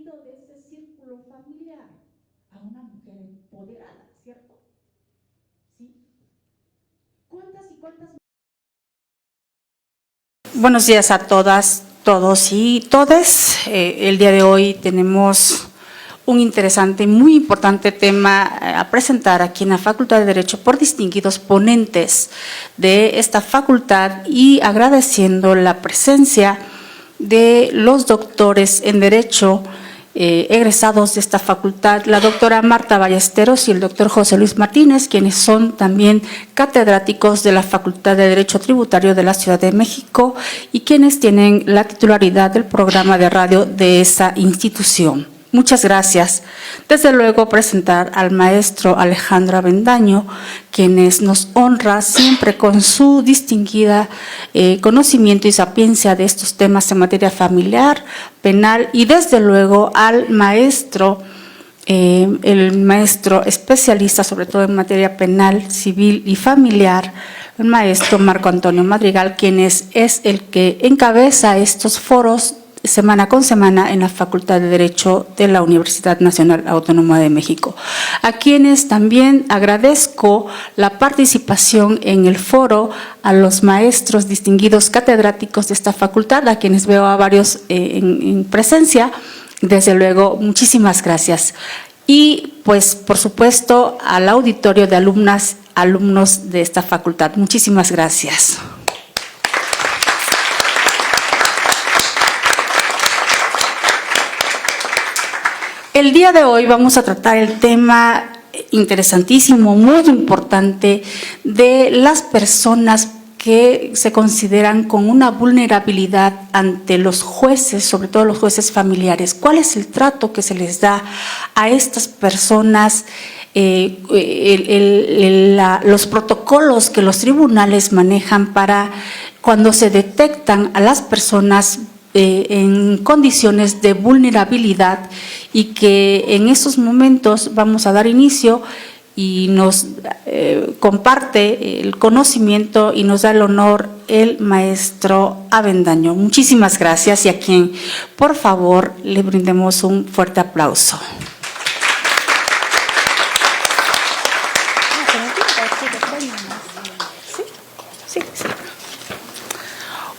salido de ese círculo familiar a una mujer empoderada, ¿cierto? ¿Sí? ¿Cuántas y cuántas? Buenos días a todas, todos y todes. El día de hoy tenemos un interesante y muy importante tema a presentar aquí en la Facultad de Derecho por distinguidos ponentes de esta facultad y agradeciendo la presencia de los doctores en Derecho egresados de esta facultad, la doctora Marta Ballesteros y el doctor José Luis Martínez, quienes son también catedráticos de la Facultad de Derecho Tributario de la Ciudad de México y quienes tienen la titularidad del programa de radio de esa institución. Muchas gracias. Desde luego presentar al maestro Alejandro Avendaño, quienes nos honra siempre con su distinguida conocimiento y sapiencia de estos temas en materia familiar, penal y desde luego al maestro, el maestro especialista sobre todo en materia penal, civil y familiar, el maestro Marco Antonio Madrigal, quien es el que encabeza estos foros semana con semana en la Facultad de Derecho de la Universidad Nacional Autónoma de México, a quienes también agradezco la participación en el foro a los maestros distinguidos catedráticos de esta facultad, a quienes veo a varios en presencia. Desde luego, muchísimas gracias. Y pues, por supuesto, al auditorio de alumnas, alumnos de esta facultad. Muchísimas gracias. El día de hoy vamos a tratar el tema interesantísimo, muy importante, de las personas que se consideran con una vulnerabilidad ante los jueces, sobre todo los jueces familiares. ¿Cuál es el trato que se les da a estas personas? Los protocolos que los tribunales manejan para cuando se detectan a las personas en condiciones de vulnerabilidad, y que en estos momentos vamos a dar inicio y nos comparte el conocimiento y nos da el honor el maestro Avendaño. Muchísimas gracias y a quien por favor le brindemos un fuerte aplauso.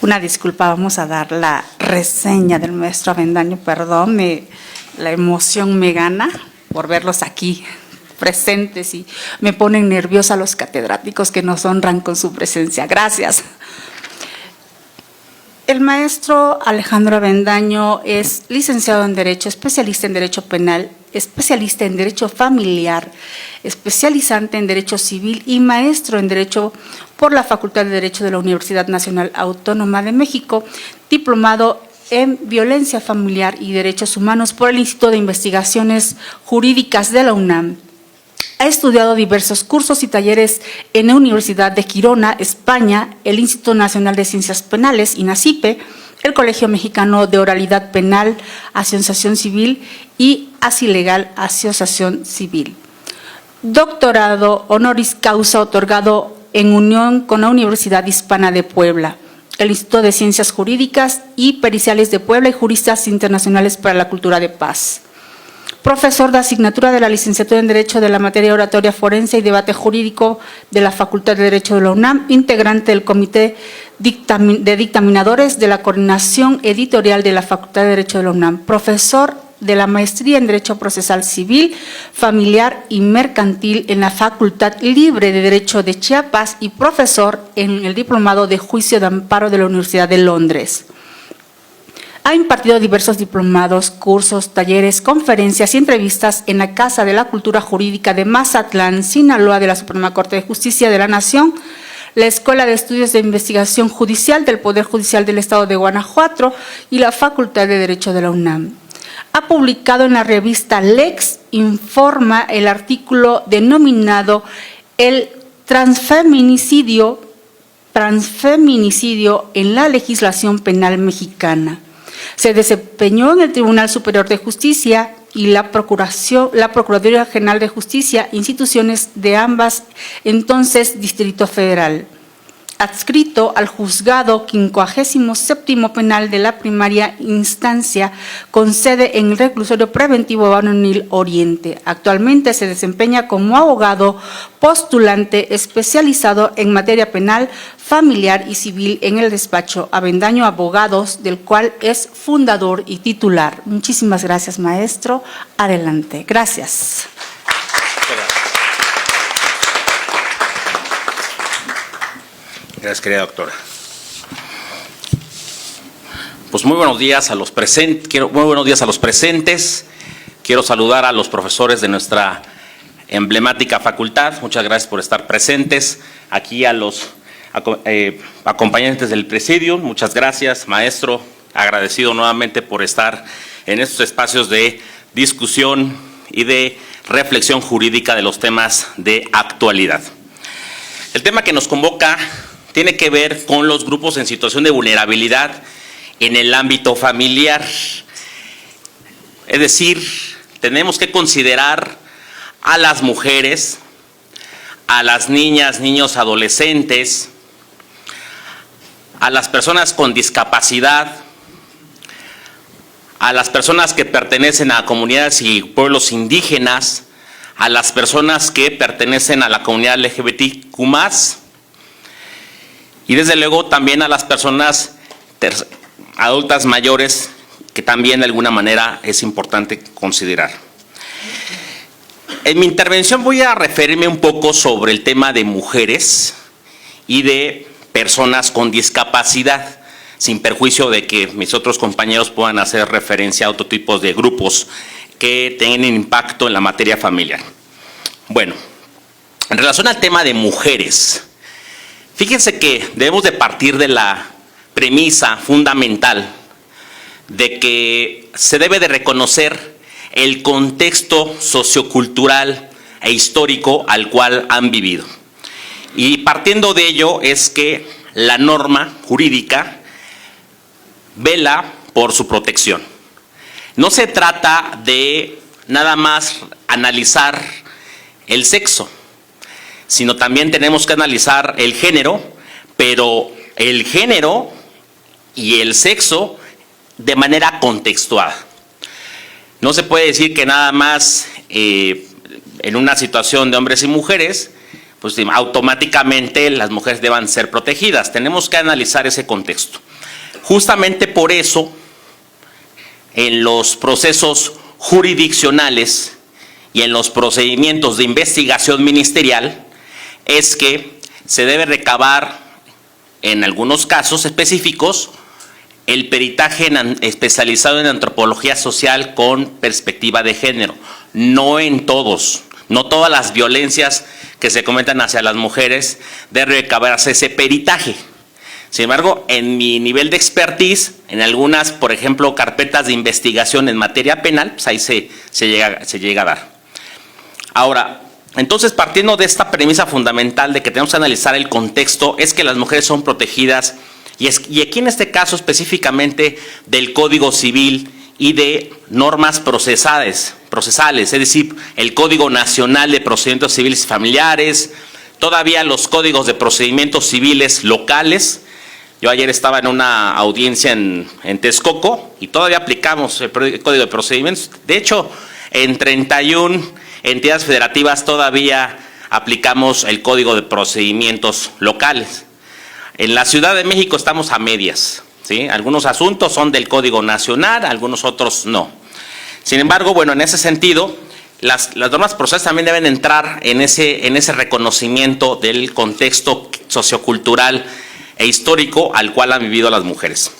Una disculpa, vamos a dar la reseña del maestro Avendaño, perdón, la emoción me gana por verlos aquí presentes y me ponen nerviosa los catedráticos que nos honran con su presencia. Gracias. El maestro Alejandro Avendaño es licenciado en Derecho, especialista en Derecho Penal, especialista en Derecho Familiar, especializante en Derecho Civil y maestro en Derecho por la Facultad de Derecho de la Universidad Nacional Autónoma de México, diplomado en Violencia Familiar y Derechos Humanos por el Instituto de Investigaciones Jurídicas de la UNAM. Ha estudiado diversos cursos y talleres en la Universidad de Girona, España, el Instituto Nacional de Ciencias Penales, INACIPE, el Colegio Mexicano de Oralidad Penal, Asociación Civil y Asilegal, Asociación Civil. Doctorado honoris causa otorgado en unión con la Universidad Hispana de Puebla, el Instituto de Ciencias Jurídicas y Periciales de Puebla y Juristas Internacionales para la Cultura de Paz. Profesor de asignatura de la licenciatura en Derecho de la materia Oratoria Forense y Debate Jurídico de la Facultad de Derecho de la UNAM, integrante del Comité de Dictaminadores de la Coordinación Editorial de la Facultad de Derecho de la UNAM. Profesor de la Maestría en Derecho Procesal Civil, Familiar y Mercantil en la Facultad Libre de Derecho de Chiapas y profesor en el Diplomado de Juicio de Amparo de la Universidad de Londres. Ha impartido diversos diplomados, cursos, talleres, conferencias y entrevistas en la Casa de la Cultura Jurídica de Mazatlán, Sinaloa, de la Suprema Corte de Justicia de la Nación, la Escuela de Estudios de Investigación Judicial del Poder Judicial del Estado de Guanajuato y la Facultad de Derecho de la UNAM. Ha publicado en la revista Lex Informa el artículo denominado El transfeminicidio en la legislación penal mexicana. Se desempeñó en el Tribunal Superior de Justicia y la Procuraduría General de Justicia, instituciones de ambas entonces Distrito Federal. adscrito al Juzgado 57º Penal de la Primaria Instancia, con sede en el Reclusorio Preventivo Varonil Oriente. Actualmente se desempeña como abogado postulante especializado en materia penal, familiar y civil en el despacho Avendaño Abogados, del cual es fundador y titular. Muchísimas gracias, maestro. Adelante. Gracias. Gracias, querida doctora. Pues muy buenos días a los presentes. Quiero saludar a los profesores de nuestra emblemática facultad. Muchas gracias por estar presentes. Aquí a los acompañantes del presidium. Muchas gracias, maestro. Agradecido nuevamente por estar en estos espacios de discusión y de reflexión jurídica de los temas de actualidad. El tema que nos convoca tiene que ver con los grupos en situación de vulnerabilidad en el ámbito familiar. Es decir, tenemos que considerar a las mujeres, a las niñas, niños, adolescentes, a las personas con discapacidad, a las personas que pertenecen a comunidades y pueblos indígenas, a las personas que pertenecen a la comunidad LGBTQ+, y desde luego también a las personas adultas mayores, que también de alguna manera es importante considerar. En mi intervención voy a referirme un poco sobre el tema de mujeres y de personas con discapacidad, sin perjuicio de que mis otros compañeros puedan hacer referencia a otro tipo de grupos que tienen impacto en la materia familiar. Bueno, en relación al tema de mujeres, fíjense que debemos de partir de la premisa fundamental de que se debe de reconocer el contexto sociocultural e histórico al cual han vivido. Y partiendo de ello es que la norma jurídica vela por su protección. No se trata de nada más analizar el sexo, sino también tenemos que analizar el género, pero el género y el sexo de manera contextuada. No se puede decir que nada más en una situación de hombres y mujeres, pues automáticamente las mujeres deban ser protegidas. Tenemos que analizar ese contexto. Justamente por eso, en los procesos jurisdiccionales y en los procedimientos de investigación ministerial, es que se debe recabar, en algunos casos específicos, el peritaje especializado en antropología social con perspectiva de género. No en todos, no todas las violencias que se cometen hacia las mujeres debe recabarse ese peritaje. Sin embargo, en mi nivel de expertise, en algunas, por ejemplo, carpetas de investigación en materia penal, pues ahí se llega a dar. Ahora, entonces, partiendo de esta premisa fundamental de que tenemos que analizar el contexto, es que las mujeres son protegidas, y aquí en este caso específicamente del Código Civil y de normas procesales, es decir, el Código Nacional de Procedimientos Civiles y Familiares, todavía los códigos de procedimientos civiles locales. Yo ayer estaba en una audiencia en Texcoco y todavía aplicamos el Código de Procedimientos. De hecho, en 31 entidades federativas todavía aplicamos el Código de Procedimientos locales. En la Ciudad de México estamos a medias, ¿sí? Algunos asuntos son del Código Nacional, algunos otros no. Sin embargo, bueno, en ese sentido, las normas procesales también deben entrar en ese reconocimiento del contexto sociocultural e histórico al cual han vivido las mujeres.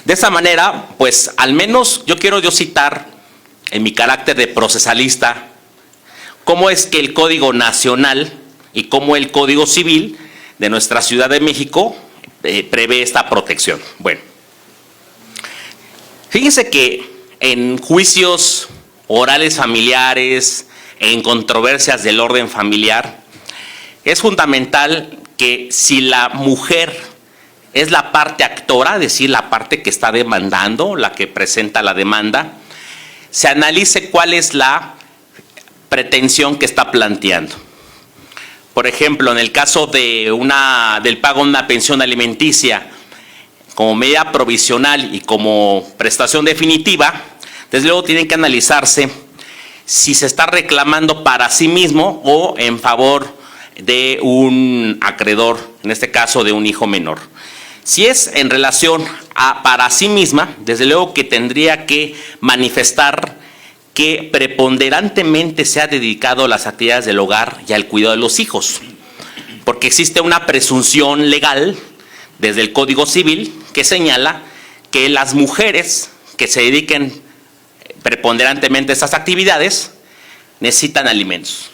De esa manera, pues al menos yo quiero citar en mi carácter de procesalista cómo es que el Código Nacional y cómo el Código Civil de nuestra Ciudad de México prevé esta protección. Bueno, fíjense que en juicios orales familiares, en controversias del orden familiar, es fundamental que si la mujer es la parte actora, es decir, la parte que está demandando, la que presenta la demanda, se analice cuál es la pretensión que está planteando. por ejemplo, en el caso de del pago de una pensión alimenticia como medida provisional y como prestación definitiva, desde luego tienen que analizarse si se está reclamando para sí mismo o en favor de un acreedor, en este caso de un hijo menor. Si es en relación a para sí misma, desde luego que tendría que manifestar que preponderantemente se ha dedicado a las actividades del hogar y al cuidado de los hijos, porque existe una presunción legal desde el Código Civil que señala que las mujeres que se dediquen preponderantemente a estas actividades necesitan alimentos.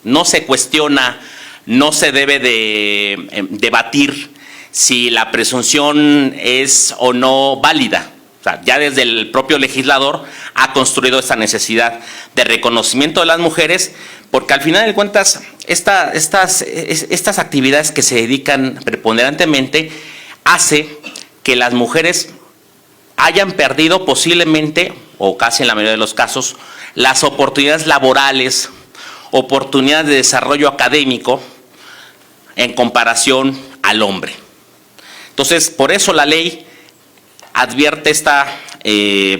No se cuestiona, no se debe de debatir si la presunción es o no válida. O sea, ya desde el propio legislador ha construido esta necesidad de reconocimiento de las mujeres, porque al final de cuentas estas actividades que se dedican preponderantemente hace que las mujeres hayan perdido posiblemente, o casi en la mayoría de los casos, las oportunidades laborales, oportunidades de desarrollo académico en comparación al hombre. Entonces, por eso la ley advierte esta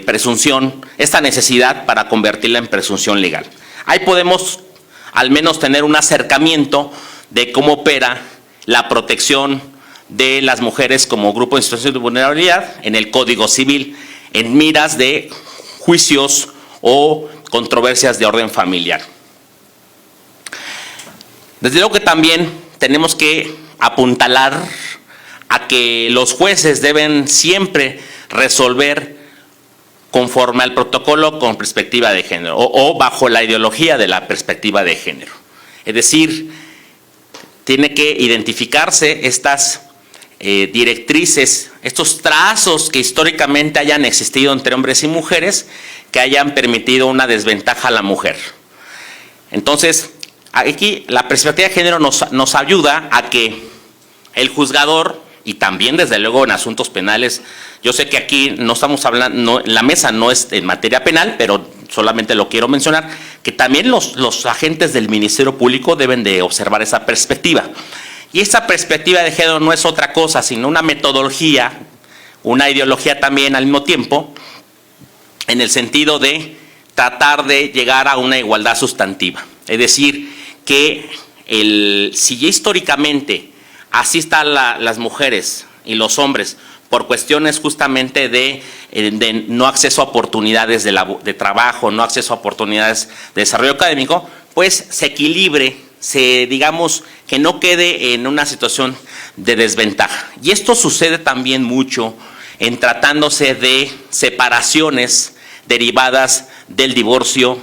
presunción, esta necesidad para convertirla en presunción legal. Ahí podemos al menos tener un acercamiento de cómo opera la protección de las mujeres como grupo en situación de vulnerabilidad en el Código Civil, en miras de juicios o controversias de orden familiar. Desde luego que también tenemos que apuntalar a que los jueces deben siempre resolver conforme al protocolo con perspectiva de género o bajo la ideología de la perspectiva de género. Es decir, tiene que identificarse estas directrices, estos trazos que históricamente hayan existido entre hombres y mujeres que hayan permitido una desventaja a la mujer. Entonces, aquí la perspectiva de género nos ayuda a que el juzgador, y también desde luego en asuntos penales, yo sé que aquí no estamos hablando, la mesa no es en materia penal, pero solamente lo quiero mencionar, que también los agentes del Ministerio Público deben de observar esa perspectiva. Y esa perspectiva de género no es otra cosa, sino una metodología, una ideología también al mismo tiempo, en el sentido de tratar de llegar a una igualdad sustantiva. Es decir, que si ya históricamente así están las mujeres y los hombres por cuestiones justamente de no acceso a oportunidades de trabajo, no acceso a oportunidades de desarrollo académico, pues se equilibre, digamos que no quede en una situación de desventaja. Y esto sucede también mucho en tratándose de separaciones derivadas del divorcio,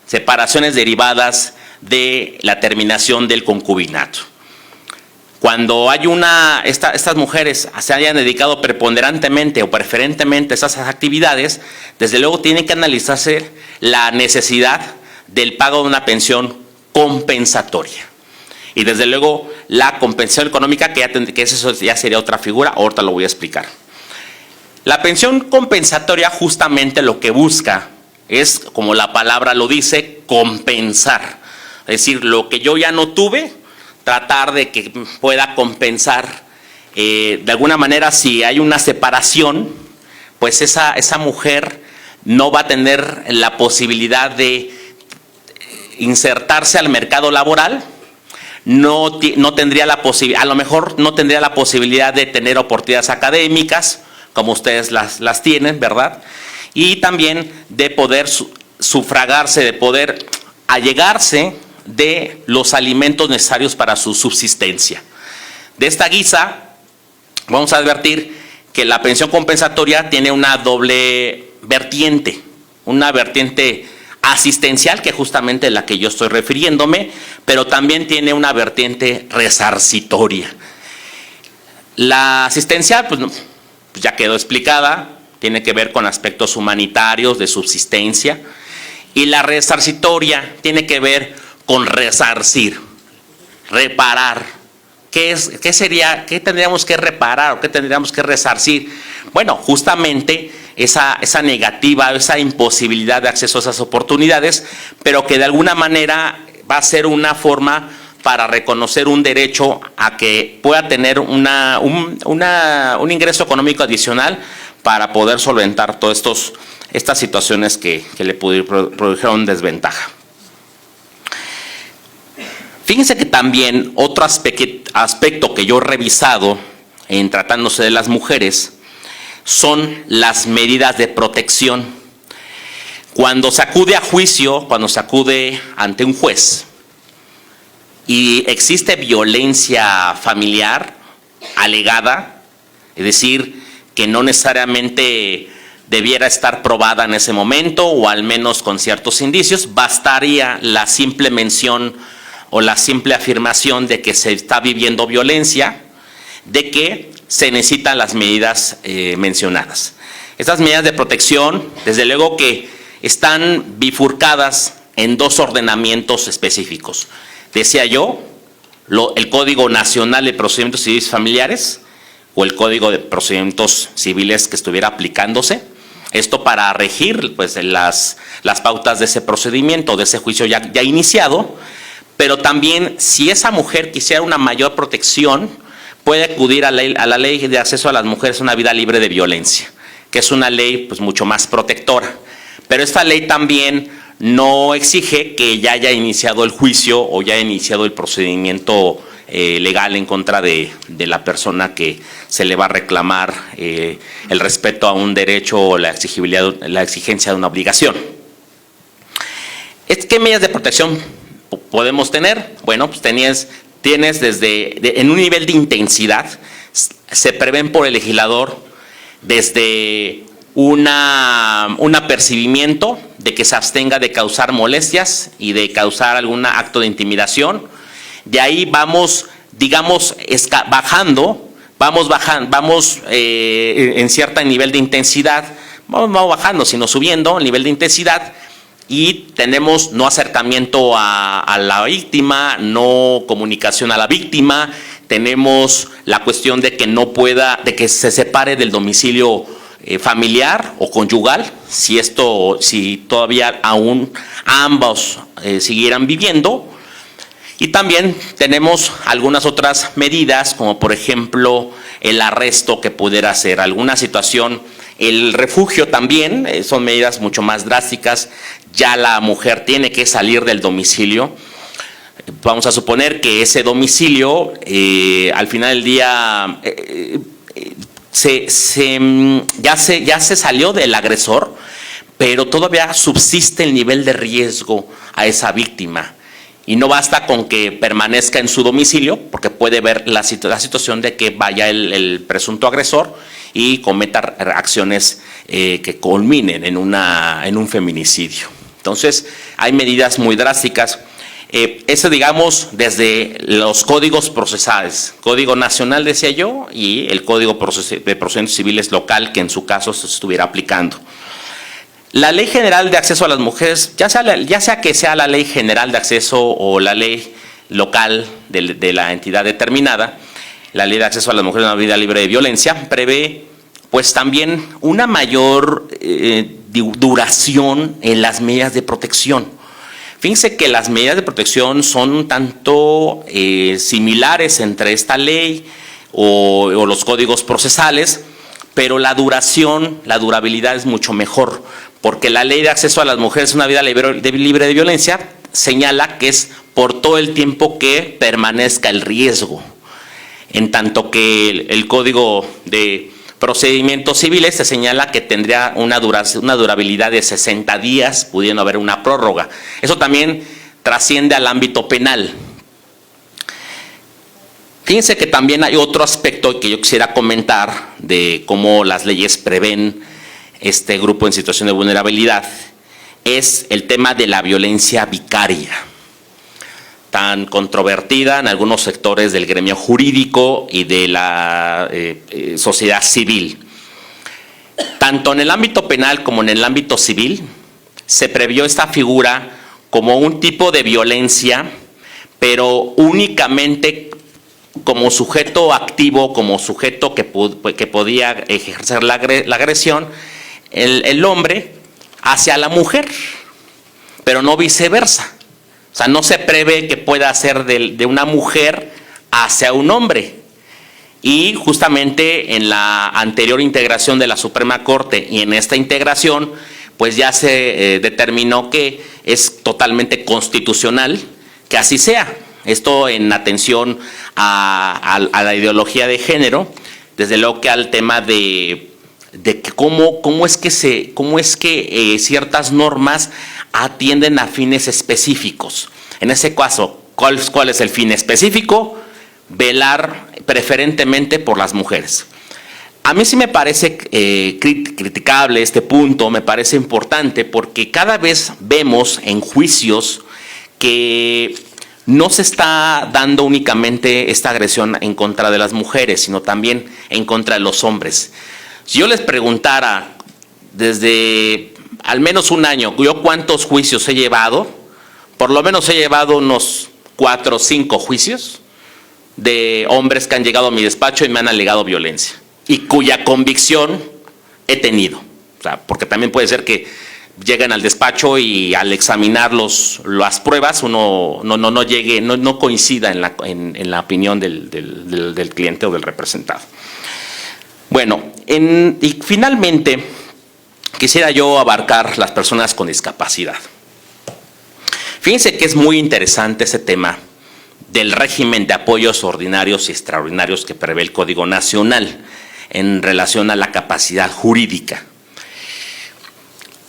separaciones derivadas de la terminación del concubinato. Cuando hay estas mujeres se hayan dedicado preponderantemente o preferentemente a esas actividades, desde luego tiene que analizarse la necesidad del pago de una pensión compensatoria. Y desde luego la compensación económica, que eso ya sería otra figura, ahorita lo voy a explicar. La pensión compensatoria justamente lo que busca es, como la palabra lo dice, compensar. Es decir, lo que yo ya no tuve, tratar de que pueda compensar. De alguna manera, si hay una separación, pues esa mujer no va a tener la posibilidad de insertarse al mercado laboral, no tendría la posibilidad, a lo mejor no tendría la posibilidad de tener oportunidades académicas, como ustedes las tienen, ¿verdad? Y también de poder sufragarse, de poder allegarse de los alimentos necesarios para su subsistencia. De esta guisa, vamos a advertir que la pensión compensatoria tiene una doble vertiente, una vertiente asistencial, que es justamente la que yo estoy refiriéndome, pero también tiene una vertiente resarcitoria. La asistencial, pues ya quedó explicada, tiene que ver con aspectos humanitarios, de subsistencia, y la resarcitoria tiene que ver con resarcir, reparar. ¿Qué tendríamos que reparar o qué tendríamos que resarcir? Bueno, justamente esa negativa, esa imposibilidad de acceso a esas oportunidades, pero que de alguna manera va a ser una forma para reconocer un derecho a que pueda tener un ingreso económico adicional para poder solventar todas estas situaciones que le produjeron desventaja. Fíjense que también otro aspecto que yo he revisado en tratándose de las mujeres son las medidas de protección. Cuando se acude a juicio, cuando se acude ante un juez y existe violencia familiar alegada, es decir, que no necesariamente debiera estar probada en ese momento o al menos con ciertos indicios, bastaría la simple mención o la simple afirmación de que se está viviendo violencia, de que se necesitan las medidas mencionadas. Estas medidas de protección, desde luego que están bifurcadas en dos ordenamientos específicos. Decía yo, el Código Nacional de Procedimientos Civiles Familiares o el Código de Procedimientos Civiles que estuviera aplicándose. Esto para regir pues, las pautas de ese procedimiento, de ese juicio ya iniciado, pero también si esa mujer quisiera una mayor protección, puede acudir a la ley de acceso a las mujeres a una vida libre de violencia, que es una ley pues, mucho más protectora. Pero esta ley también no exige que ya haya iniciado el juicio o ya haya iniciado el procedimiento legal en contra de la persona que se le va a reclamar el respeto a un derecho o la exigencia de una obligación. ¿Qué medidas de protección podemos tener? Bueno, pues tienes en un nivel de intensidad, se prevén por el legislador desde un apercibimiento de que se abstenga de causar molestias y de causar algún acto de intimidación. De ahí vamos, digamos, bajando en cierto nivel de intensidad, no bajando, sino subiendo el nivel de intensidad, y tenemos no acercamiento a la víctima, no comunicación a la víctima, tenemos la cuestión de que se separe del domicilio familiar o conyugal, si todavía aún ambos siguieran viviendo. Y también tenemos algunas otras medidas, como por ejemplo el arresto que pudiera hacer alguna situación, el refugio también, son medidas mucho más drásticas. Ya la mujer tiene que salir del domicilio. Vamos a suponer que ese domicilio al final del día ya se salió del agresor, pero todavía subsiste el nivel de riesgo a esa víctima. Y no basta con que permanezca en su domicilio, porque puede ver la situación de que vaya el presunto agresor y cometa acciones que culminen en un feminicidio. Entonces, hay medidas muy drásticas. Eso, digamos, desde los códigos procesales, Código Nacional, decía yo, y el Código de Procedimientos Civiles local, que en su caso se estuviera aplicando. La Ley General de Acceso a las Mujeres, ya sea que sea la Ley General de Acceso o la ley local de la entidad determinada, la Ley de Acceso a las Mujeres a una vida libre de violencia prevé pues también una mayor duración en las medidas de protección. Fíjense que las medidas de protección son un tanto similares entre esta ley o los códigos procesales, pero la durabilidad es mucho mejor, porque la Ley de Acceso a las Mujeres a una vida libre de violencia señala que es por todo el tiempo que permanezca el riesgo, en tanto que el Código de Procedimientos Civiles se señala que tendría una durabilidad de 60 días, pudiendo haber una prórroga. Eso también trasciende al ámbito penal. Fíjense que también hay otro aspecto que yo quisiera comentar de cómo las leyes prevén este grupo en situación de vulnerabilidad, es el tema de la violencia vicaria, tan controvertida en algunos sectores del gremio jurídico y de la sociedad civil. Tanto en el ámbito penal como en el ámbito civil se previó esta figura como un tipo de violencia, pero únicamente como sujeto activo, como sujeto que podía ejercer la agresión, el hombre hacia la mujer, pero no viceversa. O sea, no se prevé que pueda ser de una mujer hacia un hombre. Y justamente en la anterior integración de la Suprema Corte y en esta integración, pues ya se determinó que es totalmente constitucional que así sea. Esto en atención a la ideología de género, desde luego que al tema de que cómo es que ciertas normas atienden a fines específicos. En ese caso, ¿cuál es el fin específico? Velar preferentemente por las mujeres. A mí sí me parece criticable este punto, me parece importante, porque cada vez vemos en juicios que no se está dando únicamente esta agresión en contra de las mujeres, sino también en contra de los hombres. Si yo les preguntara desde al menos un año, yo cuántos juicios he llevado, por lo menos he llevado unos 4 o 5 juicios de hombres que han llegado a mi despacho y me han alegado violencia, y cuya convicción he tenido. O sea, porque también puede ser que lleguen al despacho y al examinar las pruebas uno no coincida en la opinión del cliente o del representado. Bueno, y finalmente quisiera yo abarcar las personas con discapacidad. Fíjense que es muy interesante ese tema del régimen de apoyos ordinarios y extraordinarios que prevé el Código Nacional en relación a la capacidad jurídica.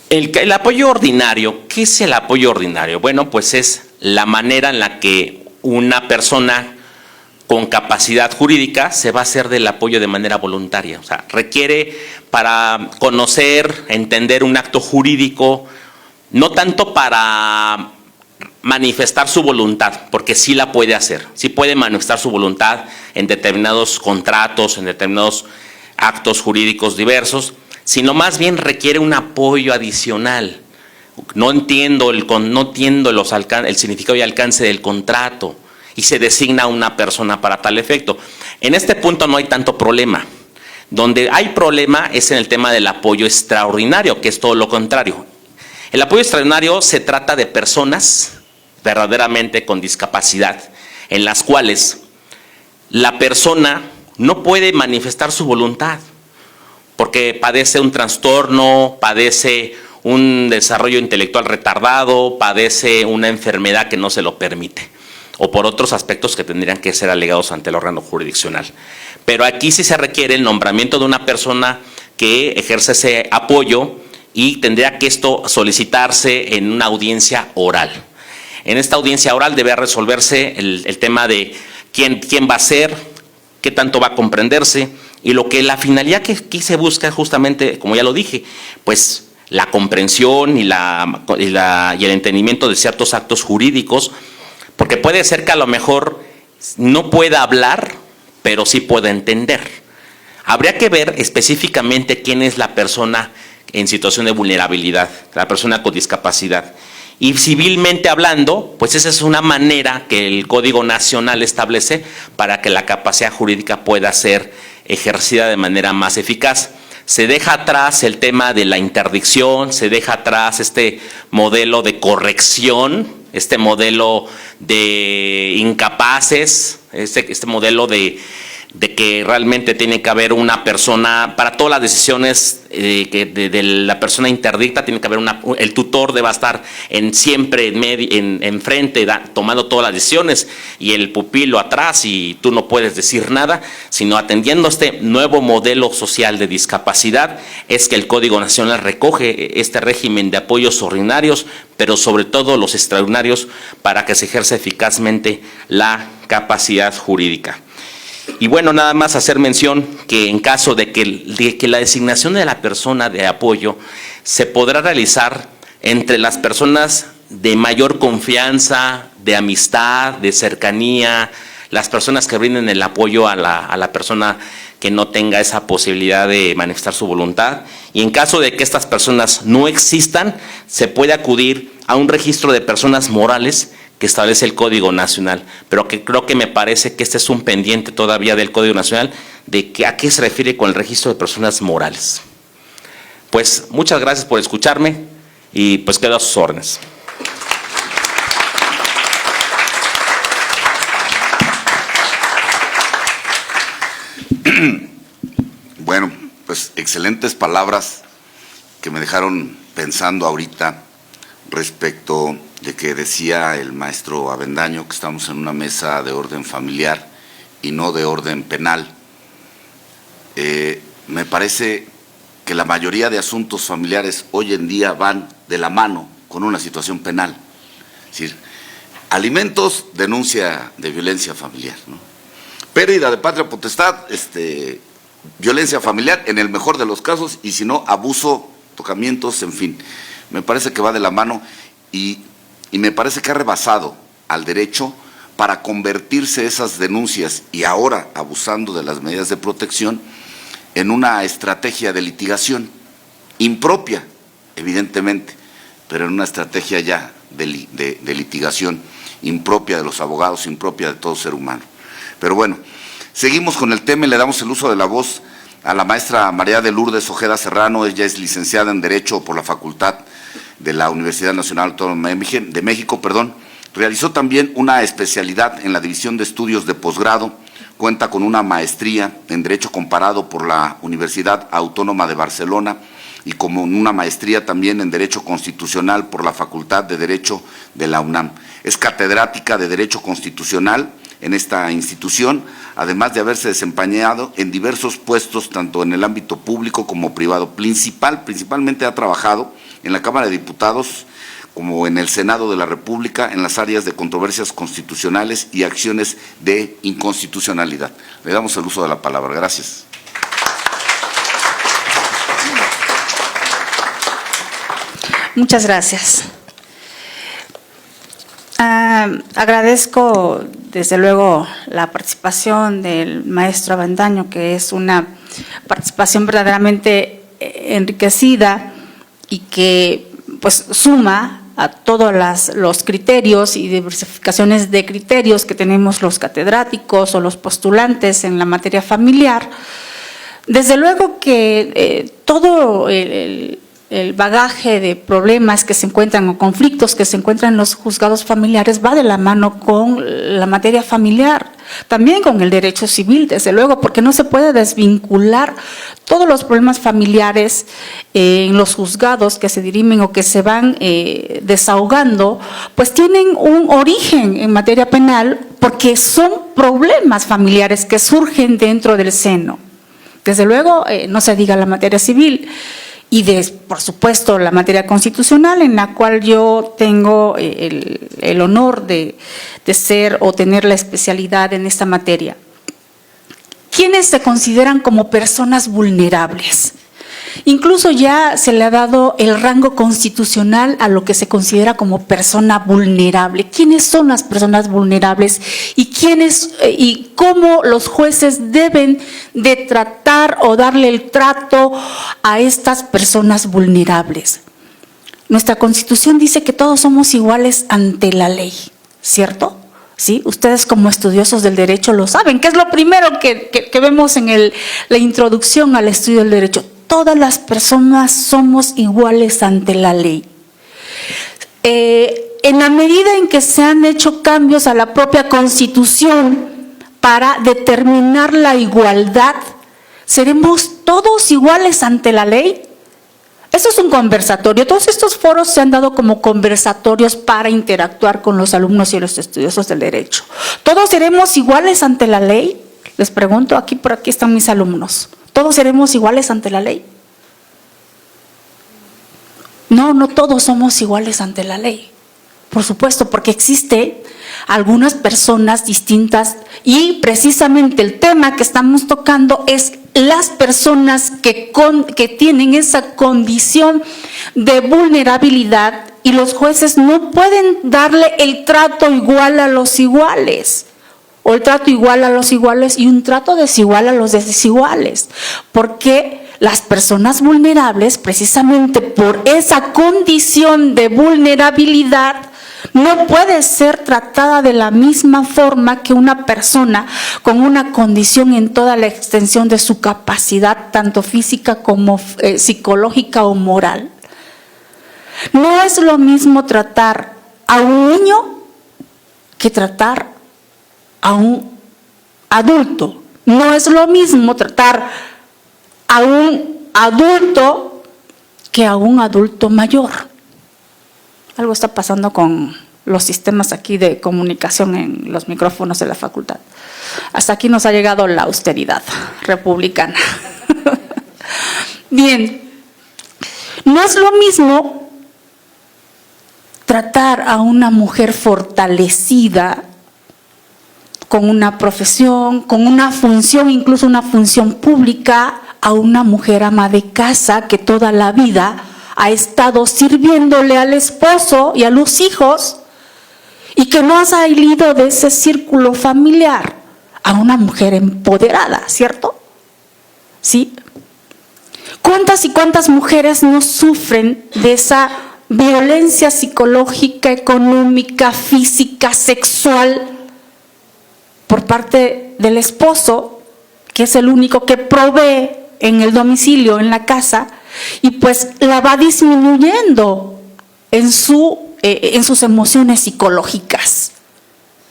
El apoyo ordinario, ¿qué es el apoyo ordinario? Bueno, pues es la manera en la que una persona con capacidad jurídica se va a hacer del apoyo de manera voluntaria. O sea, requiere para conocer, entender un acto jurídico, no tanto para manifestar su voluntad, porque sí la puede hacer, sí puede manifestar su voluntad en determinados contratos, en determinados actos jurídicos diversos, sino más bien requiere un apoyo adicional. No entiendo el significado y alcance del contrato y se designa a una persona para tal efecto. En este punto no hay tanto problema. Donde hay problema es en el tema del apoyo extraordinario, que es todo lo contrario. El apoyo extraordinario se trata de personas verdaderamente con discapacidad, en las cuales la persona no puede manifestar su voluntad, porque padece un trastorno, padece un desarrollo intelectual retardado, padece una enfermedad que no se lo permite, o por otros aspectos que tendrían que ser alegados ante el órgano jurisdiccional. Pero aquí sí se requiere el nombramiento de una persona que ejerce ese apoyo y tendría que esto solicitarse en una audiencia oral. En esta audiencia oral debe resolverse el tema de quién va a ser, qué tanto va a comprenderse, y la finalidad que aquí se busca justamente, como ya lo dije, pues la comprensión y el entendimiento de ciertos actos jurídicos, porque puede ser que a lo mejor no pueda hablar, pero sí pueda entender. Habría que ver específicamente quién es la persona en situación de vulnerabilidad, la persona con discapacidad. Y civilmente hablando, pues esa es una manera que el Código Nacional establece para que la capacidad jurídica pueda ser ejercida de manera más eficaz. Se deja atrás el tema de la interdicción, se deja atrás este modelo de corrección, este modelo de incapaces, este modelo de que realmente tiene que haber una persona, para todas las decisiones de la persona interdicta, tiene que haber el tutor debe estar siempre en frente, tomando todas las decisiones, y el pupilo atrás, y tú no puedes decir nada, sino atendiendo este nuevo modelo social de discapacidad, es que el Código Nacional recoge este régimen de apoyos ordinarios, pero sobre todo los extraordinarios, para que se ejerza eficazmente la capacidad jurídica. Y bueno, nada más hacer mención que en caso de que la designación de la persona de apoyo se podrá realizar entre las personas de mayor confianza, de amistad, de cercanía, las personas que brinden el apoyo a la persona que no tenga esa posibilidad de manifestar su voluntad. Y en caso de que estas personas no existan, se puede acudir a un registro de personas morales que establece el Código Nacional, pero que creo que me parece que este es un pendiente todavía del Código Nacional, de que a qué se refiere con el registro de personas morales. Pues muchas gracias por escucharme y pues quedo a sus órdenes. pues excelentes palabras que me dejaron pensando ahorita respecto de que decía el maestro Avendaño que estamos en una mesa de orden familiar y no de orden penal. Me parece que la mayoría de asuntos familiares hoy en día van de la mano con una situación penal. Es decir, alimentos, denuncia de violencia familiar, ¿no? Pérdida de patria potestad, violencia familiar en el mejor de los casos, y si no, abuso, tocamientos, en fin. Me parece que va de la mano y me parece que ha rebasado al derecho para convertirse esas denuncias, y ahora abusando de las medidas de protección, en una estrategia de litigación impropia, evidentemente, pero en una estrategia ya de litigación impropia de los abogados, impropia de todo ser humano. Pero bueno, seguimos con el tema y le damos el uso de la voz a la maestra María de Lourdes Ojeda Serrano. Ella es licenciada en Derecho por la Facultad de la Universidad Nacional Autónoma de México, realizó también una especialidad en la División de Estudios de Posgrado, cuenta con una maestría en Derecho Comparado por la Universidad Autónoma de Barcelona y como una maestría también en Derecho Constitucional por la Facultad de Derecho de la UNAM. Es catedrática de Derecho Constitucional en esta institución, además de haberse desempeñado en diversos puestos tanto en el ámbito público como privado. Principalmente ha trabajado en la Cámara de Diputados como en el Senado de la República en las áreas de controversias constitucionales y acciones de inconstitucionalidad. Le damos el uso de la palabra. Gracias. Muchas gracias. Agradezco desde luego la participación del maestro Avendaño, que es una participación verdaderamente enriquecida y que pues suma a todos los criterios y diversificaciones de criterios que tenemos los catedráticos o los postulantes en la materia familiar. Desde luego que todo el bagaje de problemas que se encuentran o conflictos que se encuentran en los juzgados familiares va de la mano con la materia familiar, también con el derecho civil, desde luego, porque no se puede desvincular todos los problemas familiares en los juzgados que se dirimen o que se van desahogando, pues tienen un origen en materia penal porque son problemas familiares que surgen dentro del seno. Desde luego, no se diga la materia civil. Y por supuesto, la materia constitucional, en la cual yo tengo el honor de ser o tener la especialidad en esta materia. ¿Quiénes se consideran como personas vulnerables? Incluso ya se le ha dado el rango constitucional a lo que se considera como persona vulnerable. ¿Quiénes son las personas vulnerables y cómo los jueces deben de tratar o darle el trato a estas personas vulnerables? Nuestra Constitución dice que todos somos iguales ante la ley, ¿cierto? ¿Sí? Ustedes como estudiosos del derecho lo saben, que es lo primero que vemos en la introducción al estudio del derecho. Todas las personas somos iguales ante la ley. En la medida en que se han hecho cambios a la propia Constitución para determinar la igualdad, ¿seremos todos iguales ante la ley? Eso es un conversatorio. Todos estos foros se han dado como conversatorios para interactuar con los alumnos y los estudiosos del derecho. ¿Todos seremos iguales ante la ley? Les pregunto, por aquí están mis alumnos. ¿Todos seremos iguales ante la ley? No, no todos somos iguales ante la ley. Por supuesto, porque existen algunas personas distintas y precisamente el tema que estamos tocando es las personas que tienen esa condición de vulnerabilidad y los jueces no pueden darle el trato igual a los iguales. O el trato igual a los iguales y un trato desigual a los desiguales, porque las personas vulnerables, precisamente por esa condición de vulnerabilidad, no puede ser tratada de la misma forma que una persona con una condición en toda la extensión de su capacidad, tanto física como psicológica o moral. No es lo mismo tratar a un niño que tratar a un adulto. No es lo mismo tratar a un adulto que a un adulto mayor. Algo está pasando con los sistemas aquí de comunicación en los micrófonos de la facultad. Hasta aquí nos ha llegado la austeridad republicana. Bien, no es lo mismo tratar a una mujer fortalecida con una profesión, con una función, incluso una función pública, a una mujer ama de casa que toda la vida ha estado sirviéndole al esposo y a los hijos y que no ha salido de ese círculo familiar, a una mujer empoderada, ¿cierto? ¿Sí? ¿Cuántas y cuántas mujeres no sufren de esa violencia psicológica, económica, física, sexual por parte del esposo, que es el único que provee en el domicilio, en la casa, y pues la va disminuyendo en sus emociones psicológicas?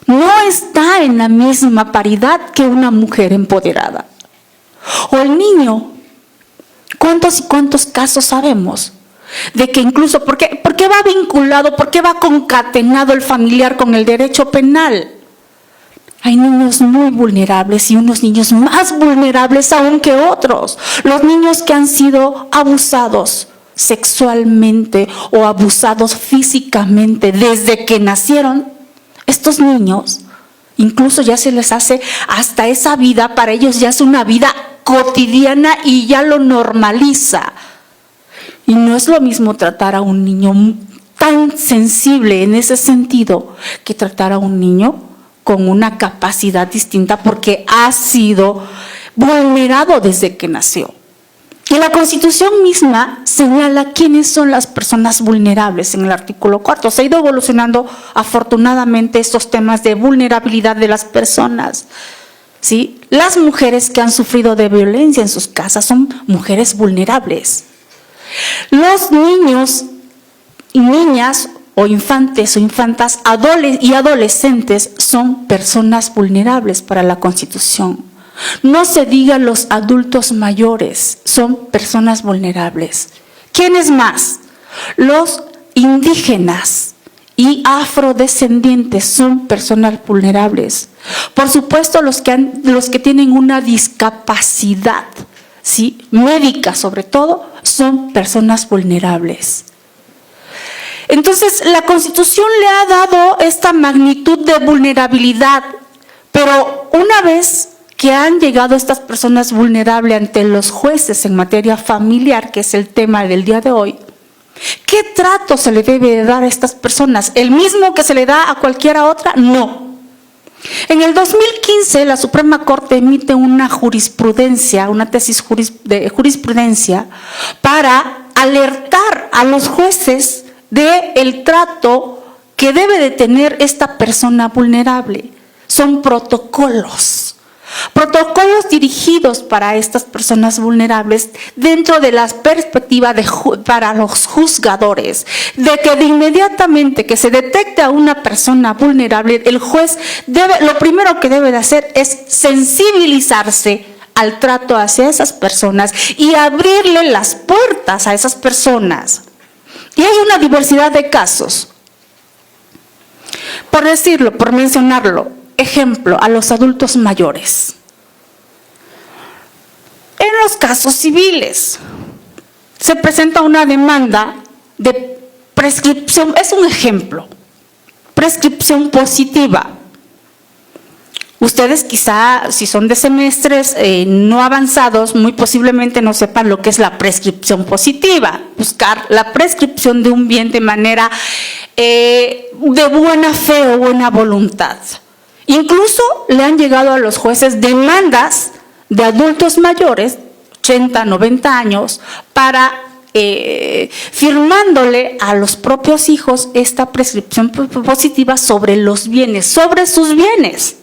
No está en la misma paridad que una mujer empoderada. O el niño, ¿cuántos y cuántos casos sabemos? De que incluso, ¿por qué va vinculado, por qué va concatenado el familiar con el derecho penal? Hay niños muy vulnerables y unos niños más vulnerables aún que otros. Los niños que han sido abusados sexualmente o abusados físicamente desde que nacieron, estos niños incluso ya se les hace hasta esa vida, para ellos ya es una vida cotidiana y ya lo normaliza. Y no es lo mismo tratar a un niño tan sensible en ese sentido que tratar a un niño con una capacidad distinta porque ha sido vulnerado desde que nació. Y la Constitución misma señala quiénes son las personas vulnerables en el artículo 4. Se ha ido evolucionando afortunadamente estos temas de vulnerabilidad de las personas, ¿sí? Las mujeres que han sufrido de violencia en sus casas son mujeres vulnerables. Los niños y niñas o infantes o infantas y adolescentes son personas vulnerables para la Constitución. No se diga los adultos mayores, son personas vulnerables. ¿Quiénes más? Los indígenas y afrodescendientes son personas vulnerables. Por supuesto, los que tienen una discapacidad, ¿sí?, médica sobre todo, son personas vulnerables. Entonces, la Constitución le ha dado esta magnitud de vulnerabilidad, pero una vez que han llegado estas personas vulnerables ante los jueces en materia familiar, que es el tema del día de hoy, ¿qué trato se le debe dar a estas personas? ¿El mismo que se le da a cualquiera otra? No. En el 2015, la Suprema Corte emite una jurisprudencia, una tesis de jurisprudencia, para alertar a los jueces del trato que debe de tener esta persona vulnerable. Son protocolos dirigidos para estas personas vulnerables dentro de la perspectiva para los juzgadores, de que de inmediatamente que se detecte a una persona vulnerable, el juez lo primero que debe de hacer es sensibilizarse al trato hacia esas personas y abrirle las puertas a esas personas. Y hay una diversidad de casos. Por decirlo, por mencionarlo, ejemplo, a los adultos mayores. En los casos civiles, se presenta una demanda de prescripción, es un ejemplo, prescripción positiva. Ustedes quizá, si son de semestres no avanzados, muy posiblemente no sepan lo que es la prescripción positiva. Buscar la prescripción de un bien de manera de buena fe o buena voluntad. Incluso le han llegado a los jueces demandas de adultos mayores, 80, 90 años, para firmándole a los propios hijos esta prescripción positiva sobre los bienes, sobre sus bienes.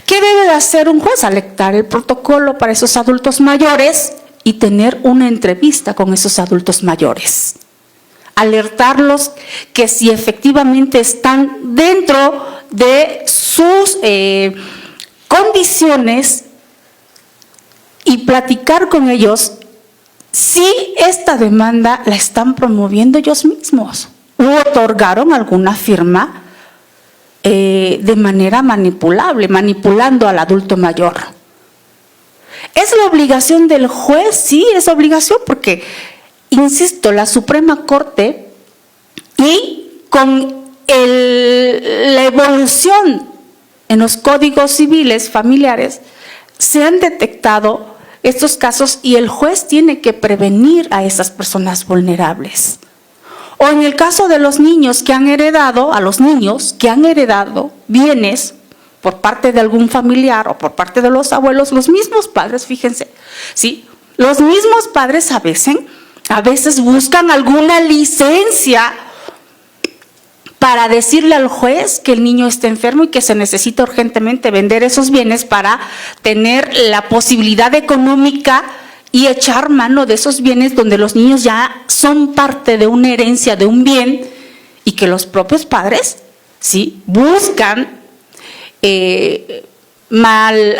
¿Qué debe de hacer un juez? Alertar el protocolo para esos adultos mayores y tener una entrevista con esos adultos mayores. Alertarlos que si efectivamente están dentro de sus condiciones y platicar con ellos si esta demanda la están promoviendo ellos mismos o otorgaron alguna firma de manera manipulable, manipulando al adulto mayor. ¿Es la obligación del juez? Sí, es obligación porque, insisto, la Suprema Corte y con la evolución en los códigos civiles familiares se han detectado estos casos y el juez tiene que prevenir a esas personas vulnerables. O en el caso de los niños que han heredado, a los niños que han heredado bienes por parte de algún familiar o por parte de los abuelos, los mismos padres, fíjense, ¿sí? Los mismos padres a veces buscan alguna licencia para decirle al juez que el niño está enfermo y que se necesita urgentemente vender esos bienes para tener la posibilidad económica y echar mano de esos bienes donde los niños ya son parte de una herencia, de un bien, y que los propios padres, ¿sí?, buscan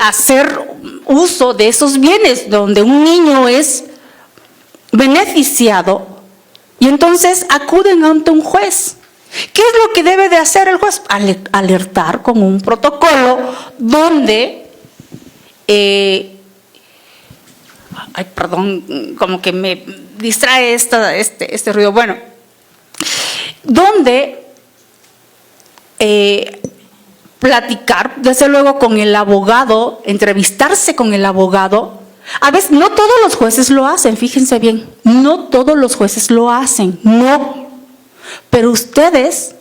hacer uso de esos bienes donde un niño es beneficiado y entonces acuden ante un juez. ¿Qué es lo que debe de hacer el juez? Alertar con un protocolo donde perdón, como que me distrae este ruido. Bueno, donde platicar, desde luego, con el abogado, entrevistarse con el abogado. A veces, no todos los jueces lo hacen, fíjense bien, no todos los jueces lo hacen, no. Pero ustedes,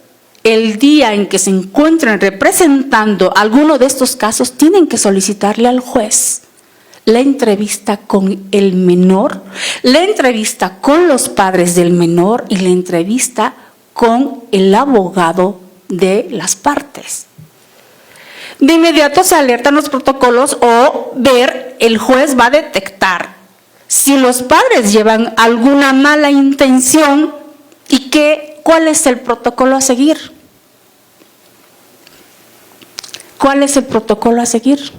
el día en que se encuentren representando alguno de estos casos, tienen que solicitarle al juez la entrevista con el menor, la entrevista con los padres del menor y la entrevista con el abogado de las partes. De inmediato se alertan los protocolos o el juez va a detectar si los padres llevan alguna mala intención y cuál es el protocolo a seguir. ¿Cuál es el protocolo a seguir?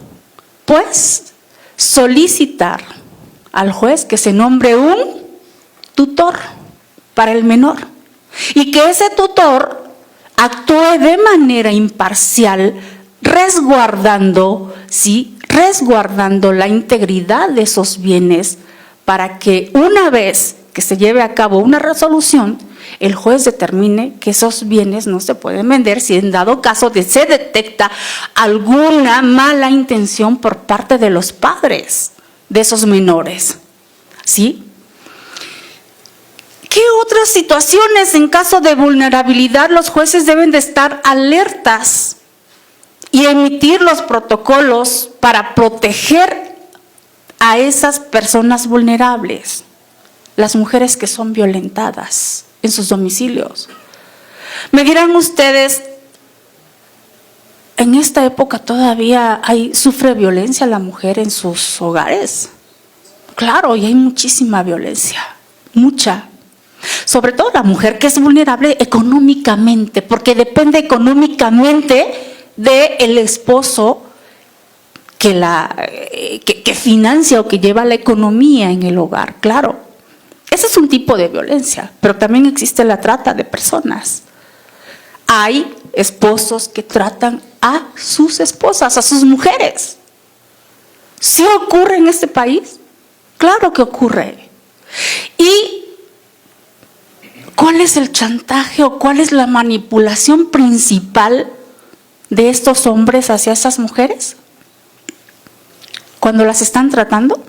Pues solicitar al juez que se nombre un tutor para el menor y que ese tutor actúe de manera imparcial, resguardando la integridad de esos bienes para que una vez que se lleve a cabo una resolución, el juez determine que esos bienes no se pueden vender si en dado caso se detecta alguna mala intención por parte de los padres de esos menores. ¿Sí? ¿Qué otras situaciones en caso de vulnerabilidad los jueces deben de estar alertas y emitir los protocolos para proteger a esas personas vulnerables? Las mujeres que son violentadas en sus domicilios. Me dirán ustedes, en esta época todavía sufre violencia la mujer en sus hogares. Claro, y hay muchísima violencia, mucha. Sobre todo la mujer que es vulnerable económicamente, porque depende económicamente del esposo que financia o que lleva la economía en el hogar, claro. Ese es un tipo de violencia, pero también existe la trata de personas. Hay esposos que tratan a sus esposas, a sus mujeres. ¿Sí ocurre en este país? Claro que ocurre. ¿Y cuál es el chantaje o cuál es la manipulación principal de estos hombres hacia esas mujeres cuando las están tratando?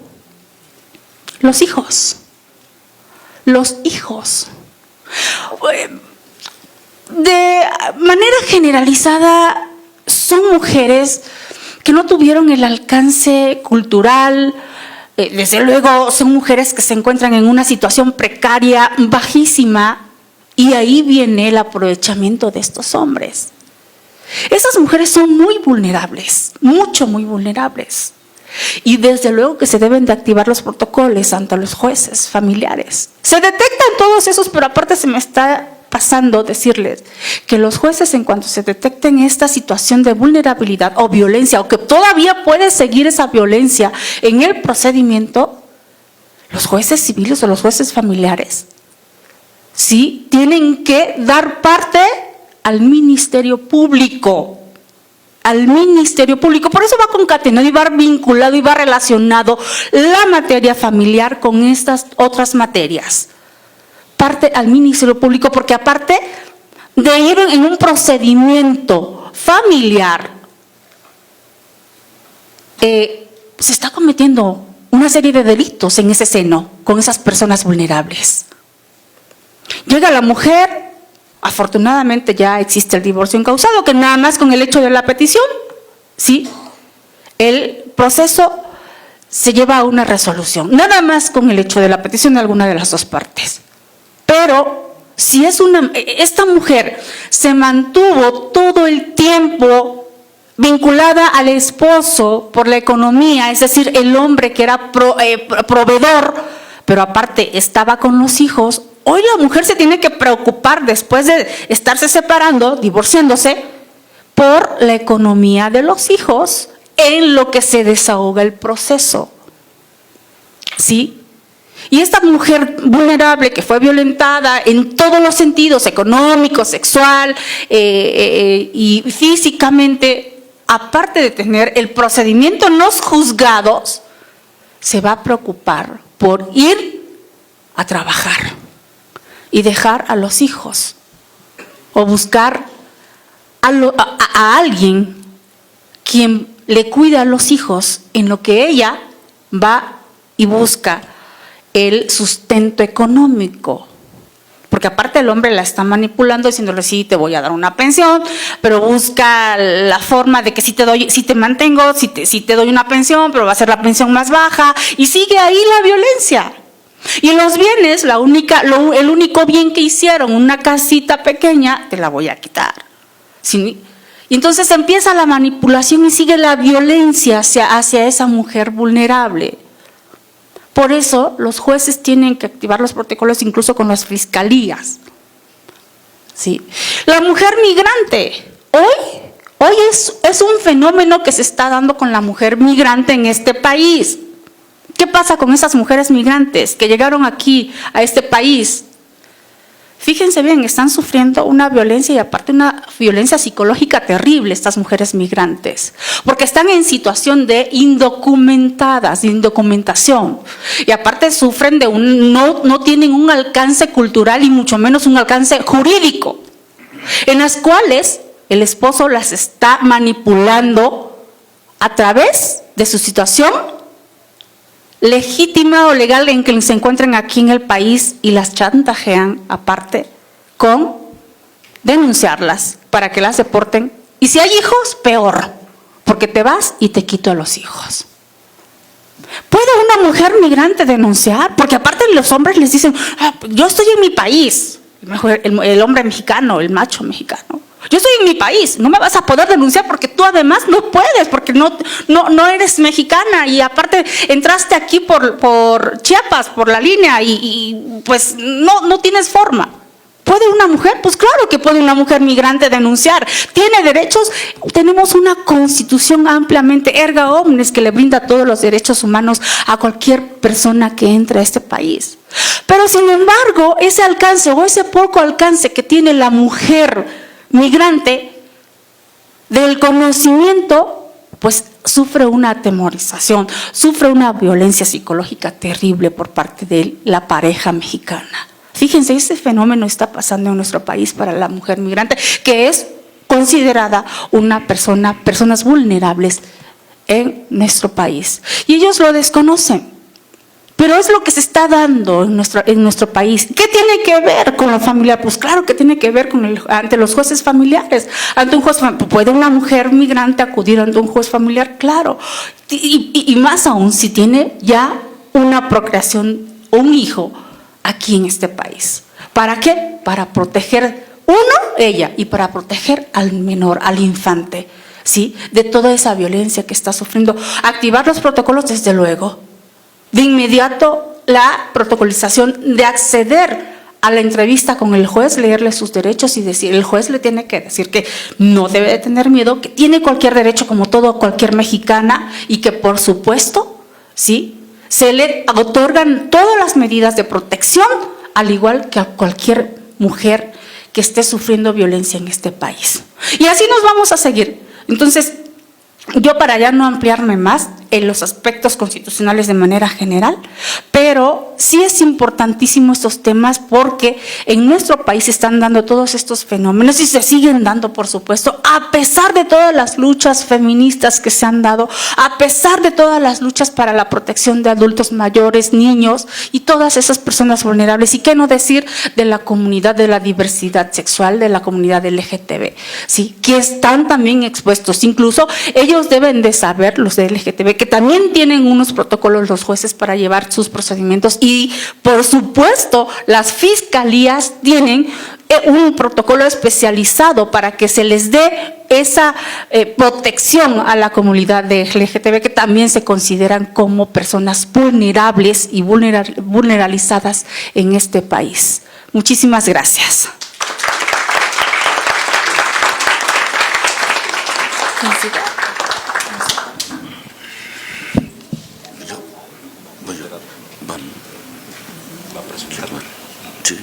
Los hijos. Los hijos. De manera generalizada, son mujeres que no tuvieron el alcance cultural, desde luego son mujeres que se encuentran en una situación precaria, bajísima, y ahí viene el aprovechamiento de estos hombres. Esas mujeres son muy vulnerables, muy vulnerables. Y desde luego que se deben de activar los protocolos ante los jueces familiares. Se detectan todos esos, pero aparte se me está pasando, decirles que los jueces, en cuanto se detecten esta situación de vulnerabilidad o violencia, o que todavía puede seguir esa violencia en el procedimiento, los jueces civiles o los jueces familiares, sí, tienen que dar parte al Ministerio Público. Al Ministerio Público. Por eso va concatenado y va vinculado y va relacionado la materia familiar con estas otras materias. Parte al Ministerio Público, porque aparte de ir en un procedimiento familiar, se está cometiendo una serie de delitos en ese seno con esas personas vulnerables. Llega la mujer. Afortunadamente ya existe el divorcio encausado, que nada más con el hecho de la petición, ¿sí? El proceso se lleva a una resolución, nada más con el hecho de la petición de alguna de las dos partes. Pero si esta mujer se mantuvo todo el tiempo vinculada al esposo por la economía, es decir, el hombre que era proveedor, pero aparte estaba con los hijos. Hoy la mujer se tiene que preocupar, después de estarse separando, divorciándose, por la economía de los hijos, en lo que se desahoga el proceso. ¿Sí? Y esta mujer vulnerable que fue violentada en todos los sentidos, económico, sexual y físicamente, aparte de tener el procedimiento en los juzgados, se va a preocupar por ir a trabajar y dejar a los hijos, o buscar a alguien quien le cuida a los hijos en lo que ella va y busca el sustento económico. Porque aparte el hombre la está manipulando diciéndole, sí, te voy a dar una pensión, pero busca la forma de que si te mantengo, si te doy una pensión, pero va a ser la pensión más baja, y sigue ahí la violencia. Y los bienes, el único bien que hicieron, una casita pequeña, te la voy a quitar. ¿Sí? Y entonces empieza la manipulación y sigue la violencia hacia esa mujer vulnerable. Por eso los jueces tienen que activar los protocolos incluso con las fiscalías. ¿Sí? La mujer migrante, hoy es un fenómeno que se está dando con la mujer migrante en este país. ¿Qué pasa con esas mujeres migrantes que llegaron aquí, a este país? Fíjense bien, están sufriendo una violencia y aparte una violencia psicológica terrible estas mujeres migrantes, porque están en situación de indocumentadas, de indocumentación, y aparte sufren no tienen un alcance cultural y mucho menos un alcance jurídico, en las cuales el esposo las está manipulando a través de su situación legítima o legal en que se encuentran aquí en el país, y las chantajean aparte con denunciarlas para que las deporten, y si hay hijos, peor, porque te vas y te quito a los hijos. ¿Puede una mujer migrante denunciar? Porque aparte los hombres les dicen, yo estoy en mi país, el hombre mexicano, el macho mexicano, yo estoy en mi país, no me vas a poder denunciar porque tú además no puedes, porque no eres mexicana, y aparte entraste aquí por Chiapas, por la línea, y pues no tienes forma. ¿Puede una mujer? Pues claro que puede una mujer migrante denunciar. ¿Tiene derechos? Tenemos una constitución ampliamente erga omnes que le brinda todos los derechos humanos a cualquier persona que entre a este país. Pero sin embargo, ese alcance o ese poco alcance que tiene la mujer migrante del conocimiento, pues sufre una atemorización, sufre una violencia psicológica terrible por parte de la pareja mexicana. Fíjense, ese fenómeno está pasando en nuestro país para la mujer migrante, que es considerada personas vulnerables en nuestro país. Y ellos lo desconocen. Pero es lo que se está dando en nuestro país. ¿Qué tiene que ver con lo familiar? Pues claro que tiene que ver ante los jueces familiares. Ante un juez, ¿puede una mujer migrante acudir ante un juez familiar? Claro. Y más aún si tiene ya una procreación, un hijo aquí en este país. ¿Para qué? Para proteger ella, y para proteger al menor, al infante, ¿sí? De toda esa violencia que está sufriendo. Activar los protocolos, desde luego. De inmediato, la protocolización de acceder a la entrevista con el juez, leerle sus derechos y decir, el juez le tiene que decir que no debe de tener miedo, que tiene cualquier derecho como cualquier mexicana y que por supuesto, ¿sí?, se le otorgan todas las medidas de protección, al igual que a cualquier mujer que esté sufriendo violencia en este país. Y así nos vamos a seguir. Entonces, yo para ya no ampliarme más en los aspectos constitucionales de manera general, pero sí es importantísimo estos temas porque en nuestro país se están dando todos estos fenómenos y se siguen dando, por supuesto, a pesar de todas las luchas feministas que se han dado, a pesar de todas las luchas para la protección de adultos mayores, niños y todas esas personas vulnerables. Y qué no decir de la comunidad de la diversidad sexual, de la comunidad LGTB, ¿sí?, que están también expuestos. Incluso ellos deben de saber, los de LGTB, que también tienen unos protocolos los jueces para llevar sus procedimientos y, por supuesto, las fiscalías tienen un protocolo especializado para que se les dé esa protección a la comunidad de LGTB, que también se consideran como personas vulnerables y vulneralizadas en este país. Muchísimas gracias. Sí.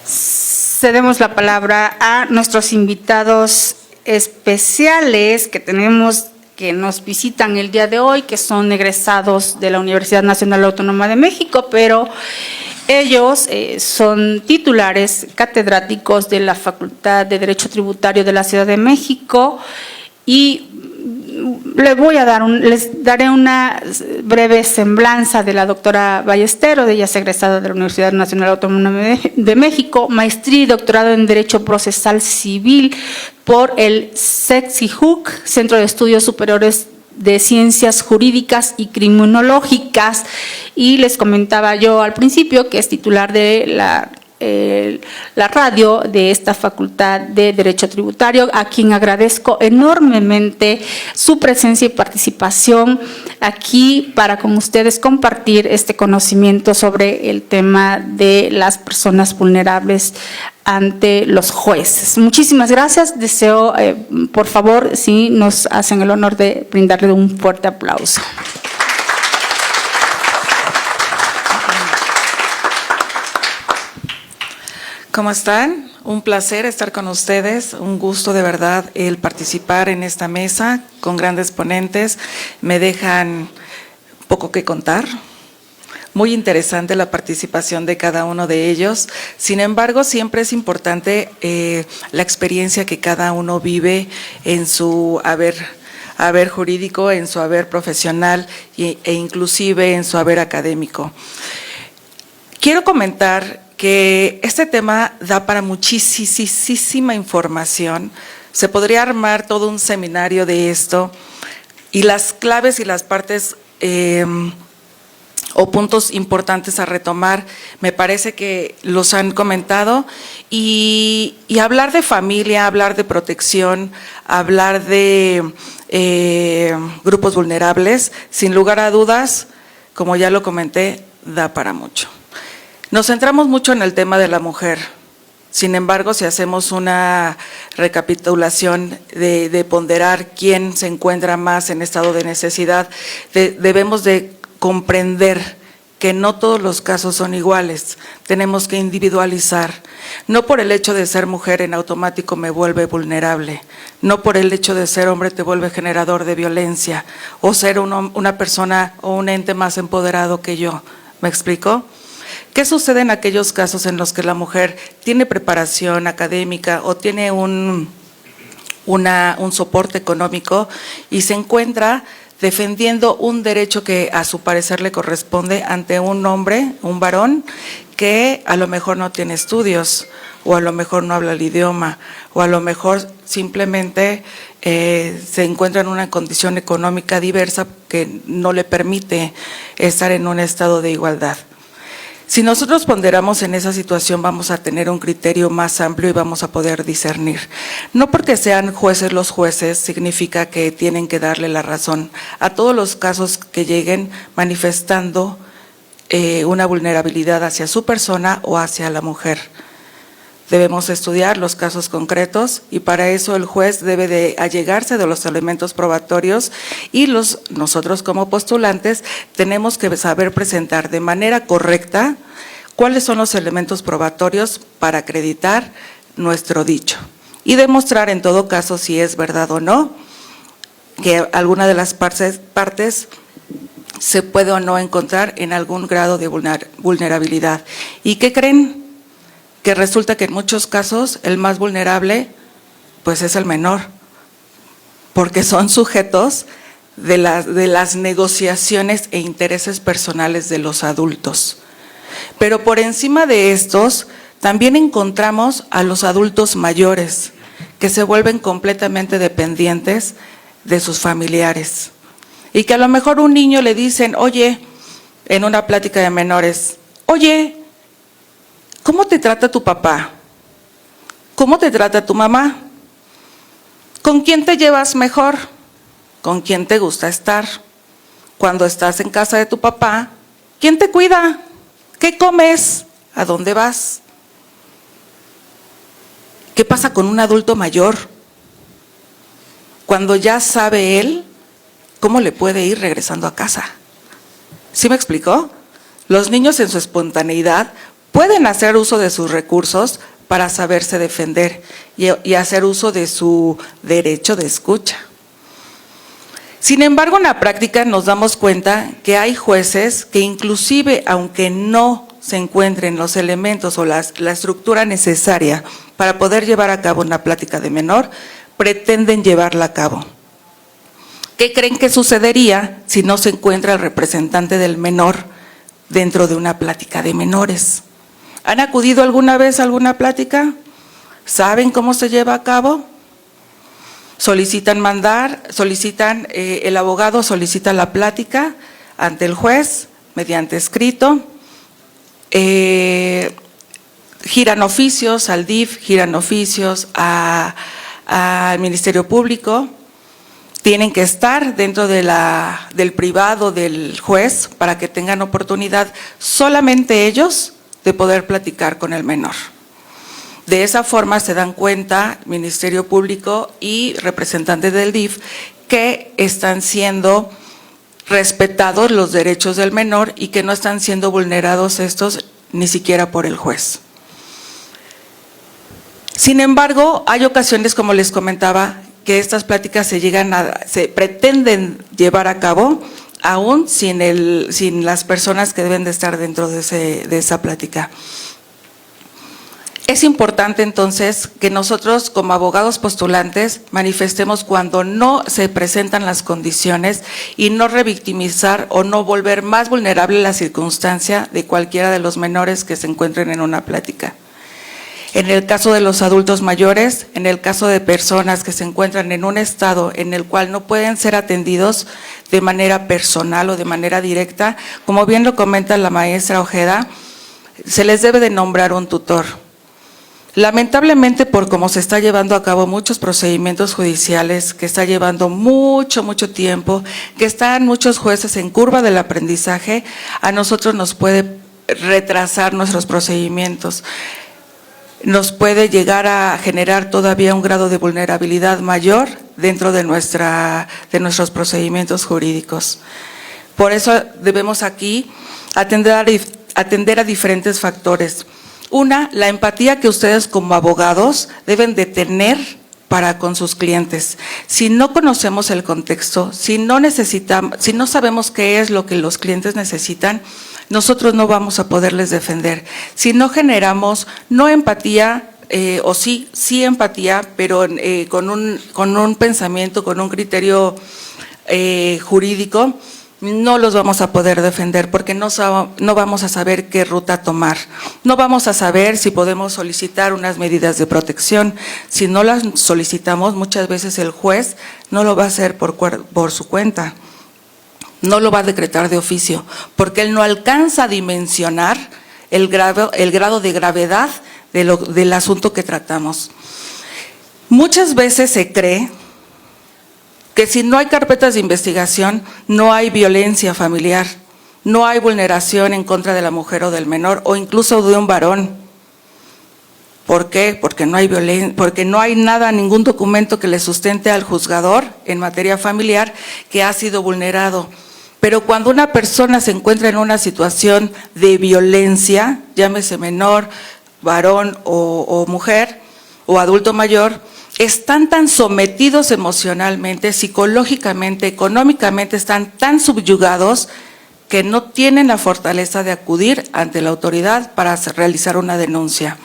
Cedemos la palabra a nuestros invitados especiales que tenemos, que nos visitan el día de hoy, que son egresados de la Universidad Nacional Autónoma de México, pero ellos son titulares catedráticos de la Facultad de Derecho Tributario de la Ciudad de México y les daré una breve semblanza de la doctora Ballesteros. Ella es egresada de la Universidad Nacional Autónoma de México, maestría y doctorado en Derecho Procesal Civil por el CEXIJUC, Centro de Estudios Superiores de Ciencias Jurídicas y Criminológicas, y les comentaba yo al principio que es titular de la radio de esta Facultad de Derecho Tributario, a quien agradezco enormemente su presencia y participación aquí para con ustedes compartir este conocimiento sobre el tema de las personas vulnerables ante los jueces. Muchísimas gracias. Deseo, por favor, si nos hacen el honor de brindarle un fuerte aplauso. ¿Cómo están? Un placer estar con ustedes, un gusto de verdad el participar en esta mesa con grandes ponentes. Me dejan poco que contar. Muy interesante la participación de cada uno de ellos. Sin embargo, siempre es importante la experiencia que cada uno vive en su haber jurídico, en su haber profesional e inclusive en su haber académico. Quiero comentar que este tema da para muchísima información. Se podría armar todo un seminario de esto y las claves y las partes o puntos importantes a retomar, me parece que los han comentado, y hablar de familia, hablar de protección, hablar de grupos vulnerables, sin lugar a dudas, como ya lo comenté, da para mucho. Nos centramos mucho en el tema de la mujer. Sin embargo, si hacemos una recapitulación de ponderar quién se encuentra más en estado de necesidad, debemos de comprender que no todos los casos son iguales. Tenemos que individualizar. No por el hecho de ser mujer en automático me vuelve vulnerable. No por el hecho de ser hombre te vuelve generador de violencia o ser una persona o un ente más empoderado que yo. ¿Me explico? ¿Qué sucede en aquellos casos en los que la mujer tiene preparación académica o tiene un soporte económico y se encuentra defendiendo un derecho que a su parecer le corresponde ante un hombre, un varón, que a lo mejor no tiene estudios, o a lo mejor no habla el idioma, o a lo mejor simplemente se encuentra en una condición económica diversa que no le permite estar en un estado de igualdad? Si nosotros ponderamos en esa situación, vamos a tener un criterio más amplio y vamos a poder discernir. No porque sean jueces los jueces significa que tienen que darle la razón a todos los casos que lleguen manifestando una vulnerabilidad hacia su persona o hacia la mujer. Debemos estudiar los casos concretos y para eso el juez debe de allegarse de los elementos probatorios y nosotros como postulantes tenemos que saber presentar de manera correcta cuáles son los elementos probatorios para acreditar nuestro dicho y demostrar en todo caso si es verdad o no que alguna de las partes se puede o no encontrar en algún grado de vulnerabilidad. ¿Y qué creen? Que resulta que en muchos casos el más vulnerable pues es el menor, porque son sujetos de las negociaciones e intereses personales de los adultos. Pero por encima de estos también encontramos a los adultos mayores que se vuelven completamente dependientes de sus familiares y que a lo mejor un niño le dicen, oye, en una plática de menores, oye, ¿cómo te trata tu papá? ¿Cómo te trata tu mamá? ¿Con quién te llevas mejor? ¿Con quién te gusta estar? Cuando estás en casa de tu papá, ¿quién te cuida? ¿Qué comes? ¿A dónde vas? ¿Qué pasa con un adulto mayor? Cuando ya sabe él cómo le puede ir regresando a casa. ¿Sí me explicó? Los niños en su espontaneidad pueden hacer uso de sus recursos para saberse defender y hacer uso de su derecho de escucha. Sin embargo, en la práctica nos damos cuenta que hay jueces que inclusive, aunque no se encuentren los elementos o la estructura necesaria para poder llevar a cabo una plática de menor, pretenden llevarla a cabo. ¿Qué creen que sucedería si no se encuentra el representante del menor dentro de una plática de menores? ¿Han acudido alguna vez a alguna plática? ¿Saben cómo se lleva a cabo? El abogado solicita la plática ante el juez mediante escrito, giran oficios al DIF, giran oficios al Ministerio Público, tienen que estar dentro del privado del juez para que tengan oportunidad solamente ellos de poder platicar con el menor. De esa forma se dan cuenta Ministerio Público y representantes del DIF que están siendo respetados los derechos del menor y que no están siendo vulnerados estos ni siquiera por el juez. Sin embargo, hay ocasiones, como les comentaba, que estas pláticas se pretenden llevar a cabo aún sin las personas que deben de estar dentro de esa plática. Es importante entonces que nosotros como abogados postulantes manifestemos cuando no se presentan las condiciones y no revictimizar o no volver más vulnerable la circunstancia de cualquiera de los menores que se encuentren en una plática. En el caso de los adultos mayores, en el caso de personas que se encuentran en un estado en el cual no pueden ser atendidos de manera personal o de manera directa, como bien lo comenta la maestra Ojeda, se les debe de nombrar un tutor. Lamentablemente, por cómo se está llevando a cabo muchos procedimientos judiciales, que está llevando mucho tiempo, que están muchos jueces en curva del aprendizaje, a nosotros nos puede retrasar nuestros procedimientos. Nos puede llegar a generar todavía un grado de vulnerabilidad mayor dentro de nuestros procedimientos jurídicos. Por eso debemos aquí atender a diferentes factores. Una, la empatía que ustedes como abogados deben de tener para con sus clientes. Si no conocemos el contexto, si no sabemos qué es lo que los clientes necesitan, nosotros no vamos a poderles defender. Si no generamos, no empatía, o sí empatía, pero con un pensamiento, con un criterio jurídico, no los vamos a poder defender porque no vamos a saber qué ruta tomar. No vamos a saber si podemos solicitar unas medidas de protección. Si no las solicitamos, muchas veces el juez no lo va a hacer por su cuenta. No lo va a decretar de oficio, porque él no alcanza a dimensionar el grado de gravedad del asunto que tratamos. Muchas veces se cree que si no hay carpetas de investigación, no hay violencia familiar, no hay vulneración en contra de la mujer o del menor, o incluso de un varón. ¿Por qué? Porque no hay violencia, porque no hay nada, ningún documento que le sustente al juzgador en materia familiar que ha sido vulnerado. Pero cuando una persona se encuentra en una situación de violencia, llámese menor, varón o mujer o adulto mayor, están tan sometidos emocionalmente, psicológicamente, económicamente, están tan subyugados que no tienen la fortaleza de acudir ante la autoridad para realizar una denuncia.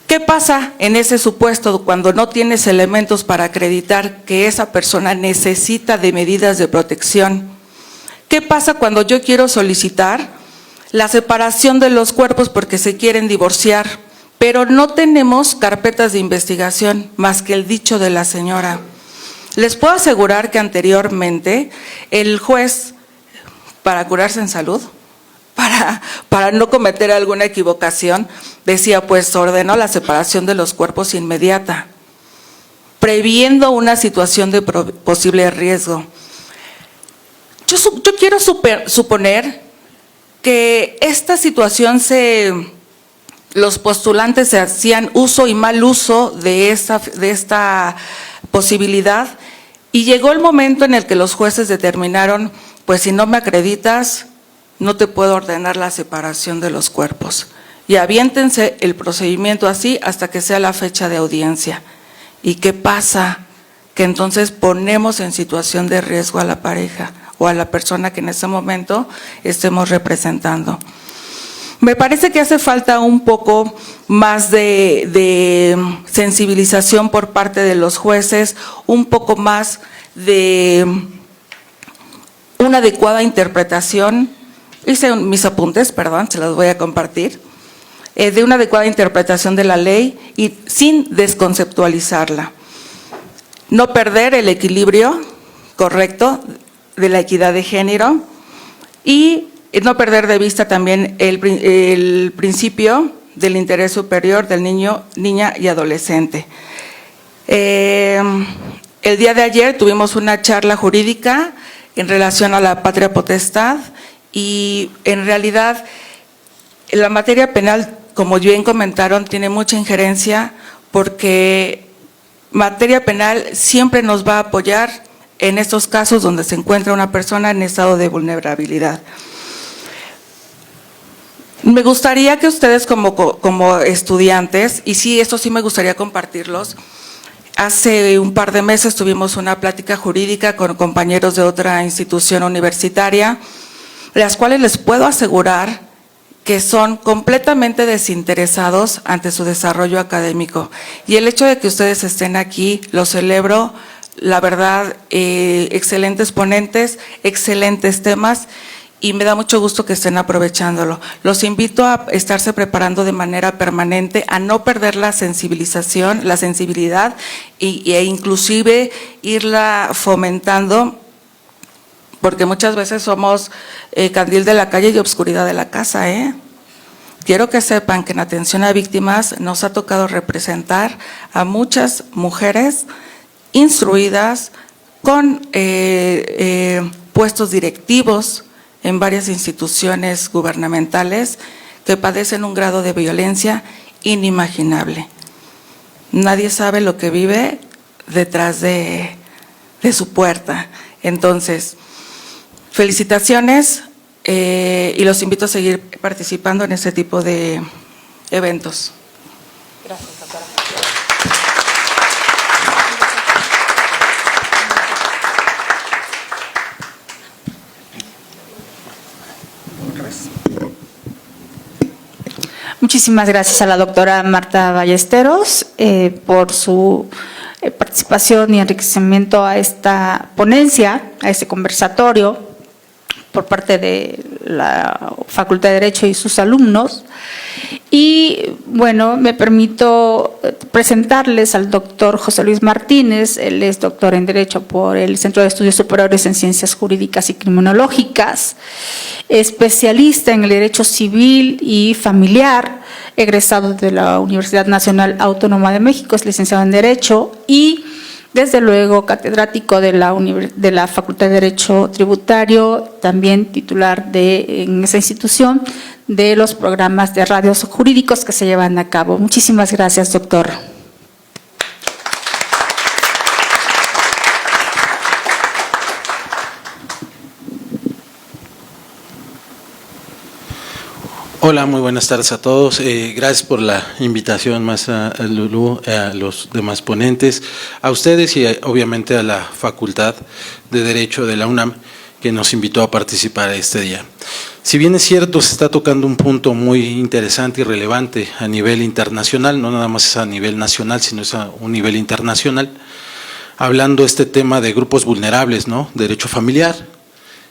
¿Qué pasa en ese supuesto cuando no tienes elementos para acreditar que esa persona necesita de medidas de protección? ¿Qué pasa cuando yo quiero solicitar la separación de los cuerpos porque se quieren divorciar, pero no tenemos carpetas de investigación más que el dicho de la señora? Les puedo asegurar que anteriormente el juez, para curarse en salud, para no cometer alguna equivocación, decía, pues ordenó la separación de los cuerpos inmediata, previendo una situación de posible riesgo. Yo quiero suponer que esta situación los postulantes se hacían uso y mal uso de esta posibilidad, y llegó el momento en el que los jueces determinaron, pues si no me acreditas, no te puedo ordenar la separación de los cuerpos. Y aviéntense el procedimiento así hasta que sea la fecha de audiencia. ¿Y qué pasa? Que entonces ponemos en situación de riesgo a la pareja o a la persona que en ese momento estemos representando. Me parece que hace falta un poco más de sensibilización por parte de los jueces, un poco más de una adecuada interpretación. Hice mis apuntes, perdón, se los voy a compartir, de una adecuada interpretación de la ley y sin desconceptualizarla. No perder el equilibrio correcto de la equidad de género y no perder de vista también el principio del interés superior del niño, niña y adolescente. El día de ayer tuvimos una charla jurídica en relación a la patria potestad y en realidad la materia penal, como bien comentaron, tiene mucha injerencia porque materia penal siempre nos va a apoyar en estos casos donde se encuentra una persona en estado de vulnerabilidad. Me gustaría que ustedes como estudiantes, y sí, esto sí me gustaría compartirlos, hace un par de meses tuvimos una plática jurídica con compañeros de otra institución universitaria, las cuales les puedo asegurar que son completamente desinteresados ante su desarrollo académico. Y el hecho de que ustedes estén aquí, lo celebro, la verdad, excelentes ponentes, excelentes temas, y me da mucho gusto que estén aprovechándolo. Los invito a estarse preparando de manera permanente, a no perder la sensibilización, la sensibilidad e inclusive irla fomentando, porque muchas veces somos candil de la calle y obscuridad de la casa. Quiero que sepan que en atención a víctimas nos ha tocado representar a muchas mujeres instruidas con puestos directivos en varias instituciones gubernamentales que padecen un grado de violencia inimaginable. Nadie sabe lo que vive detrás de su puerta. Entonces, felicitaciones y los invito a seguir participando en este tipo de eventos. Gracias, doctora. Muchísimas gracias a la doctora Marta Ballesteros por su participación y enriquecimiento a esta ponencia, a este conversatorio por parte de la Facultad de Derecho y sus alumnos. Y bueno, me permito presentarles al doctor José Luis Martínez. Él es doctor en Derecho por el Centro de Estudios Superiores en Ciencias Jurídicas y Criminológicas, especialista en el Derecho Civil y Familiar, egresado de la Universidad Nacional Autónoma de México, es licenciado en Derecho y desde luego catedrático de la Facultad de Derecho Tributario, también titular en esa institución de los programas de radios jurídicos que se llevan a cabo. Muchísimas gracias, doctor. Hola, muy buenas tardes a todos. Gracias por la invitación, más a Lulú, a los demás ponentes, a ustedes y obviamente a la Facultad de Derecho de la UNAM que nos invitó a participar este día. Si bien es cierto, se está tocando un punto muy interesante y relevante a nivel internacional, no nada más es a nivel nacional, sino es a un nivel internacional, hablando este tema de grupos vulnerables, ¿no? Derecho familiar.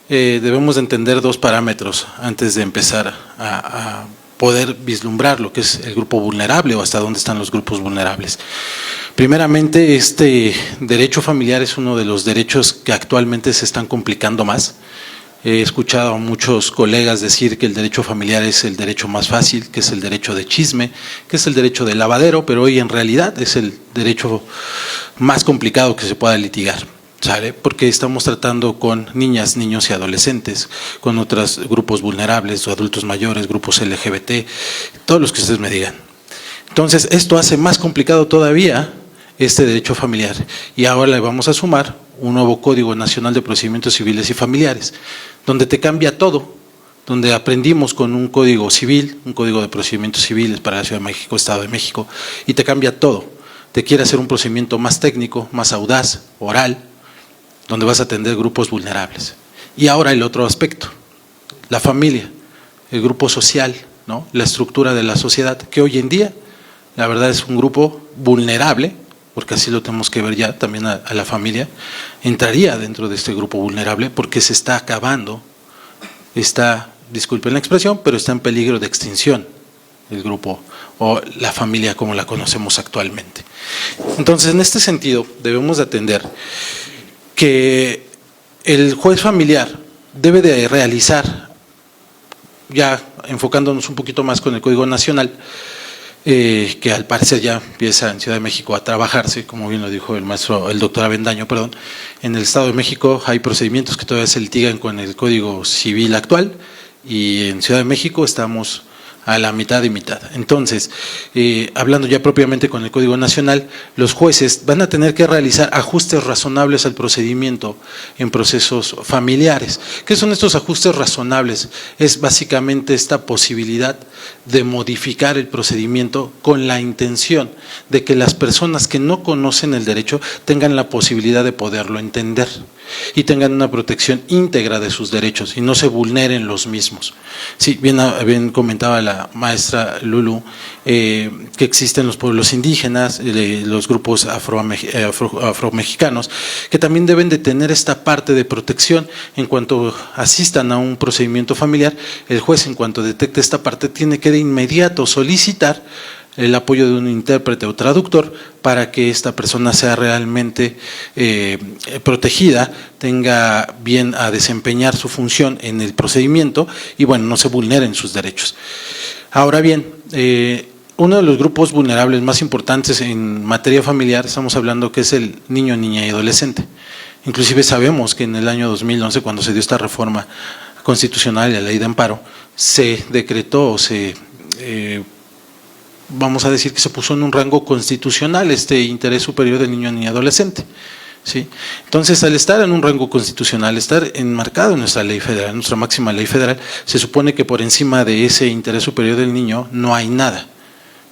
Debemos de entender dos parámetros antes de empezar a poder vislumbrar lo que es el grupo vulnerable o hasta dónde están los grupos vulnerables. Primeramente, este derecho familiar es uno de los derechos que actualmente se están complicando más. He escuchado a muchos colegas decir que el derecho familiar es el derecho más fácil, que es el derecho de chisme, que es el derecho de lavadero, pero hoy en realidad es el derecho más complicado que se pueda litigar. ¿Sale? Porque estamos tratando con niñas, niños y adolescentes, con otros grupos vulnerables, o adultos mayores, grupos LGBT, todos los que ustedes me digan. Entonces, esto hace más complicado todavía este derecho familiar. Y ahora le vamos a sumar un nuevo Código Nacional de Procedimientos Civiles y Familiares, donde te cambia todo, donde aprendimos con un Código Civil, un Código de Procedimientos Civiles para la Ciudad de México, Estado de México, y te cambia todo. Te quiere hacer un procedimiento más técnico, más audaz, oral, donde vas a atender grupos vulnerables. Y ahora el otro aspecto, la familia, el grupo social, ¿no? La estructura de la sociedad, que hoy en día, la verdad es un grupo vulnerable, porque así lo tenemos que ver ya, también a la familia, entraría dentro de este grupo vulnerable porque se está acabando, disculpen la expresión, pero está en peligro de extinción el grupo o la familia como la conocemos actualmente. Entonces, en este sentido, debemos de atender que el juez familiar debe de realizar, ya enfocándonos un poquito más con el Código Nacional, que al parecer ya empieza en Ciudad de México a trabajarse, como bien lo dijo el doctor Avendaño, perdón. En el Estado de México hay procedimientos que todavía se litigan con el Código Civil actual y en Ciudad de México estamos a la mitad y mitad. Entonces, hablando ya propiamente con el Código Nacional, los jueces van a tener que realizar ajustes razonables al procedimiento en procesos familiares. ¿Qué son estos ajustes razonables? Es básicamente esta posibilidad de modificar el procedimiento con la intención de que las personas que no conocen el derecho tengan la posibilidad de poderlo entender y tengan una protección íntegra de sus derechos y no se vulneren los mismos. Sí, bien comentaba la maestra Lulú que existen los pueblos indígenas, los grupos afromexicanos, que también deben de tener esta parte de protección en cuanto asistan a un procedimiento familiar. El juez, en cuanto detecte esta parte, tiene que de inmediato solicitar el apoyo de un intérprete o traductor para que esta persona sea realmente protegida, tenga bien a desempeñar su función en el procedimiento y bueno, no se vulneren sus derechos. Ahora bien, uno de los grupos vulnerables más importantes en materia familiar, estamos hablando que es el niño, niña y adolescente. Inclusive sabemos que en el año 2011, cuando se dio esta reforma constitucional y la ley de amparo, se decretó o vamos a decir que se puso en un rango constitucional este interés superior del niño, niña y adolescente. ¿Sí? Entonces, al estar en un rango constitucional, estar enmarcado en nuestra ley federal, nuestra máxima ley federal, se supone que por encima de ese interés superior del niño no hay nada.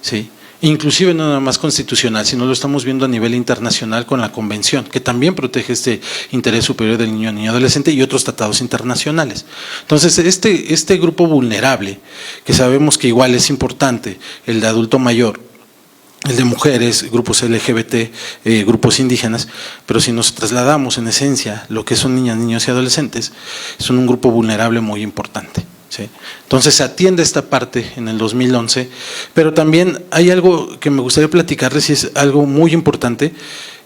¿Sí? Inclusive no nada más constitucional, sino lo estamos viendo a nivel internacional con la Convención, que también protege este interés superior del niño, niña y adolescente y otros tratados internacionales. Entonces, este grupo vulnerable, que sabemos que igual es importante, el de adulto mayor, el de mujeres, grupos LGBT, grupos indígenas, pero si nos trasladamos en esencia lo que son niñas, niños y adolescentes, son un grupo vulnerable muy importante. ¿sí? Entonces se atiende esta parte en el 2011, pero también hay algo que me gustaría platicarles y es algo muy importante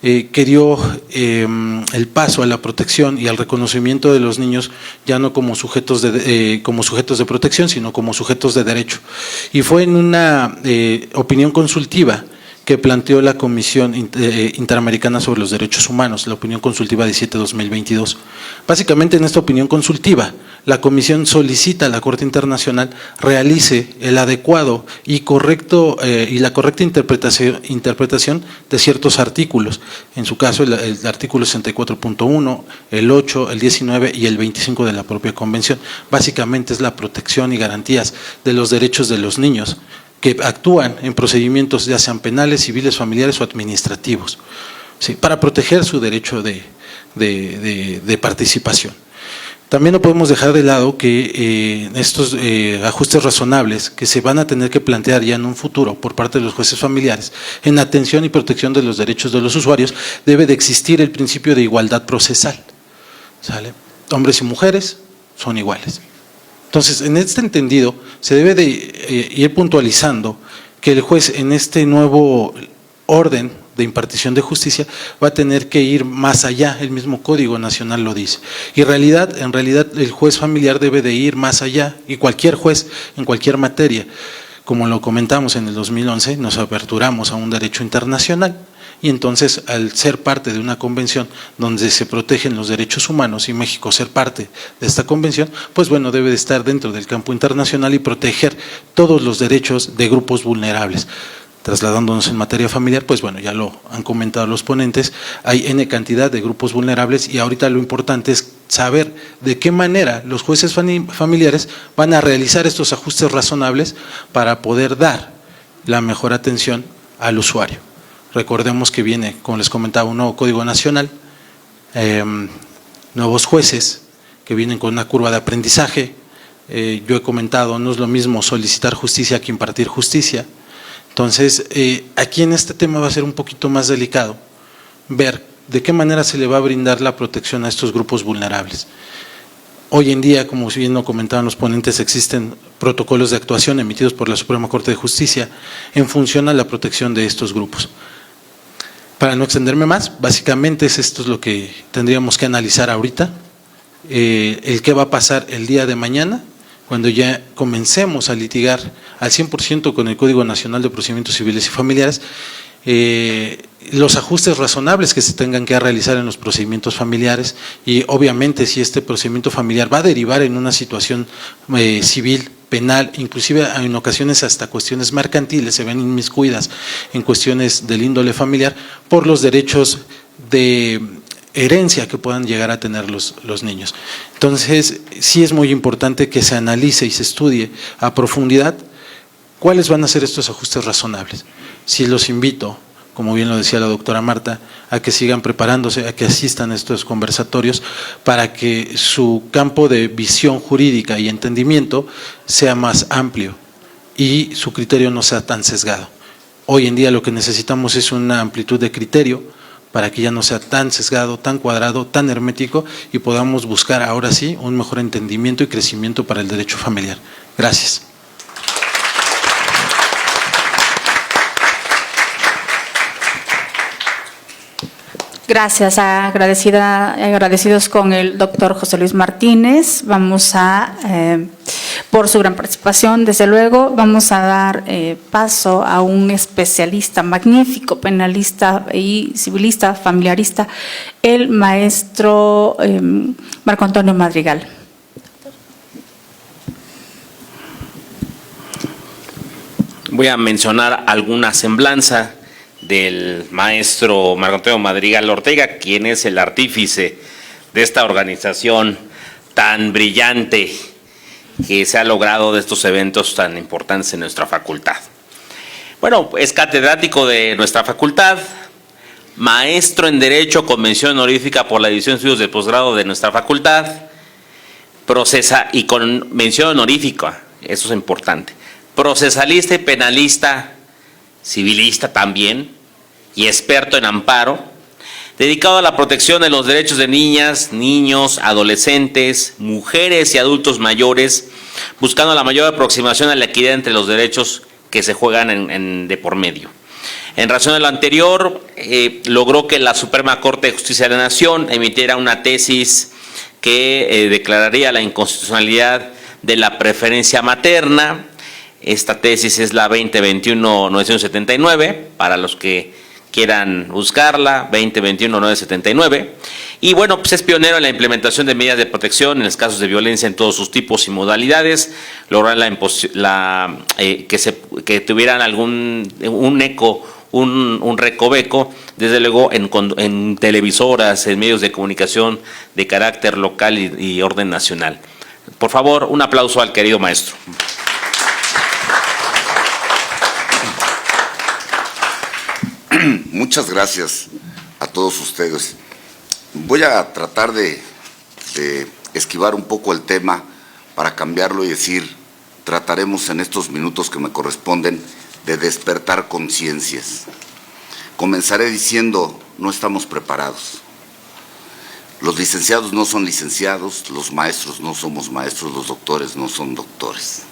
que dio el paso a la protección y al reconocimiento de los niños ya no como sujetos de protección, sino como sujetos de derecho. Y fue en una opinión consultiva que planteó la Comisión Interamericana sobre los Derechos Humanos, la opinión consultiva 17-2022. Básicamente en esta opinión consultiva, la Comisión solicita a la Corte Internacional realice el adecuado y correcto y la correcta interpretación de ciertos artículos. En su caso, el artículo 64.1, el 8, el 19 y el 25 de la propia Convención. Básicamente es la protección y garantías de los derechos de los niños que actúan en procedimientos ya sean penales, civiles, familiares o administrativos, ¿sí? Para proteger su derecho de participación. También no podemos dejar de lado que estos ajustes razonables que se van a tener que plantear ya en un futuro por parte de los jueces familiares en atención y protección de los derechos de los usuarios, debe de existir el principio de igualdad procesal, ¿sale? Hombres y mujeres son iguales. Entonces, en este entendido, se debe de ir puntualizando que el juez en este nuevo orden de impartición de justicia va a tener que ir más allá, el mismo Código Nacional lo dice. Y en realidad el juez familiar debe de ir más allá, y cualquier juez en cualquier materia. Como lo comentamos en el 2011, nos aperturamos a un derecho internacional. Y entonces, al ser parte de una convención donde se protegen los derechos humanos y México ser parte de esta convención, pues bueno, debe de estar dentro del campo internacional y proteger todos los derechos de grupos vulnerables. Trasladándonos en materia familiar, pues bueno, ya lo han comentado los ponentes, hay N cantidad de grupos vulnerables y ahorita lo importante es saber de qué manera los jueces familiares van a realizar estos ajustes razonables para poder dar la mejor atención al usuario. Recordemos que viene, como les comentaba, un nuevo Código Nacional, nuevos jueces que vienen con una curva de aprendizaje. Yo he comentado, no es lo mismo solicitar justicia que impartir justicia. Entonces, aquí en este tema va a ser un poquito más delicado ver de qué manera se le va a brindar la protección a estos grupos vulnerables. Hoy en día, como bien lo comentaban los ponentes, existen protocolos de actuación emitidos por la Suprema Corte de Justicia en función a la protección de estos grupos. Para no extenderme más, básicamente esto es lo que tendríamos que analizar ahorita, el qué va a pasar el día de mañana, cuando ya comencemos a litigar al 100% con el Código Nacional de Procedimientos Civiles y Familiares, los ajustes razonables que se tengan que realizar en los procedimientos familiares y obviamente si este procedimiento familiar va a derivar en una situación civil, penal, inclusive en ocasiones hasta cuestiones mercantiles, se ven inmiscuidas en cuestiones del índole familiar por los derechos de herencia que puedan llegar a tener los niños. Entonces, sí es muy importante que se analice y se estudie a profundidad cuáles van a ser estos ajustes razonables. Sí los invito, como bien lo decía la doctora Marta, a que sigan preparándose, a que asistan a estos conversatorios para que su campo de visión jurídica y entendimiento sea más amplio y su criterio no sea tan sesgado. Hoy en día lo que necesitamos es una amplitud de criterio para que ya no sea tan sesgado, tan cuadrado, tan hermético y podamos buscar ahora sí un mejor entendimiento y crecimiento para el derecho familiar. Gracias. Gracias, agradecidos con el doctor José Luis Martínez. Vamos a, por su gran participación, desde luego, vamos a dar paso a un especialista magnífico, penalista y civilista, familiarista, el maestro Marco Antonio Madrigal. Voy a mencionar alguna semblanza del maestro Marco Antonio Madrigal Ortega, quien es el artífice de esta organización tan brillante que se ha logrado de estos eventos tan importantes en nuestra facultad. Bueno, es catedrático de nuestra facultad, maestro en Derecho con mención honorífica por la División de Estudios de Posgrado de nuestra facultad, y con mención honorífica, eso es importante, procesalista y penalista, civilista también, y experto en amparo, dedicado a la protección de los derechos de niñas, niños, adolescentes, mujeres y adultos mayores buscando la mayor aproximación a la equidad entre los derechos que se juegan de por medio. En razón de lo anterior, logró que la Suprema Corte de Justicia de la Nación emitiera una tesis que declararía la inconstitucionalidad de la preferencia materna. Esta tesis es la 2021-979, para los que quieran buscarla, 2021-979. Y bueno, pues es pionero en la implementación de medidas de protección en los casos de violencia en todos sus tipos y modalidades, lograr que tuvieran un eco, un recoveco, desde luego en televisoras, en medios de comunicación de carácter local y orden nacional. Por favor, un aplauso al querido maestro. Muchas gracias a todos ustedes. Voy a tratar de esquivar un poco el tema para cambiarlo y decir, trataremos en estos minutos que me corresponden de despertar conciencias. Comenzaré diciendo, no estamos preparados. Los licenciados no son licenciados, los maestros no somos maestros, los doctores no son doctores.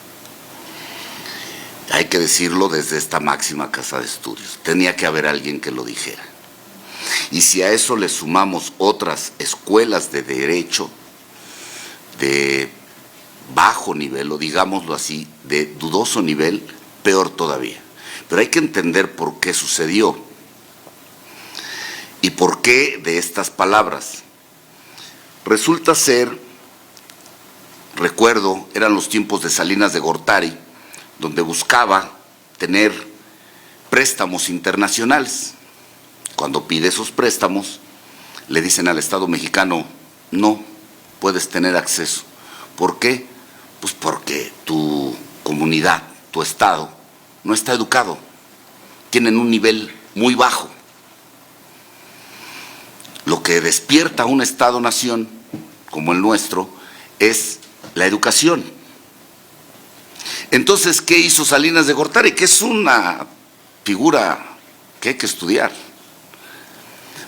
Hay que decirlo desde esta máxima casa de estudios. Tenía que haber alguien que lo dijera. Y si a eso le sumamos otras escuelas de derecho de bajo nivel, o digámoslo así, de dudoso nivel, peor todavía. Pero hay que entender por qué sucedió y por qué de estas palabras. Resulta ser, recuerdo, eran los tiempos de Salinas de Gortari, donde buscaba tener préstamos internacionales. Cuando pide esos préstamos, le dicen al Estado mexicano, no puedes tener acceso. ¿Por qué? Pues porque tu comunidad, tu Estado, no está educado. Tienen un nivel muy bajo. Lo que despierta a un Estado-nación como el nuestro es la educación. Entonces, ¿qué hizo Salinas de Gortari? Que es una figura que hay que estudiar.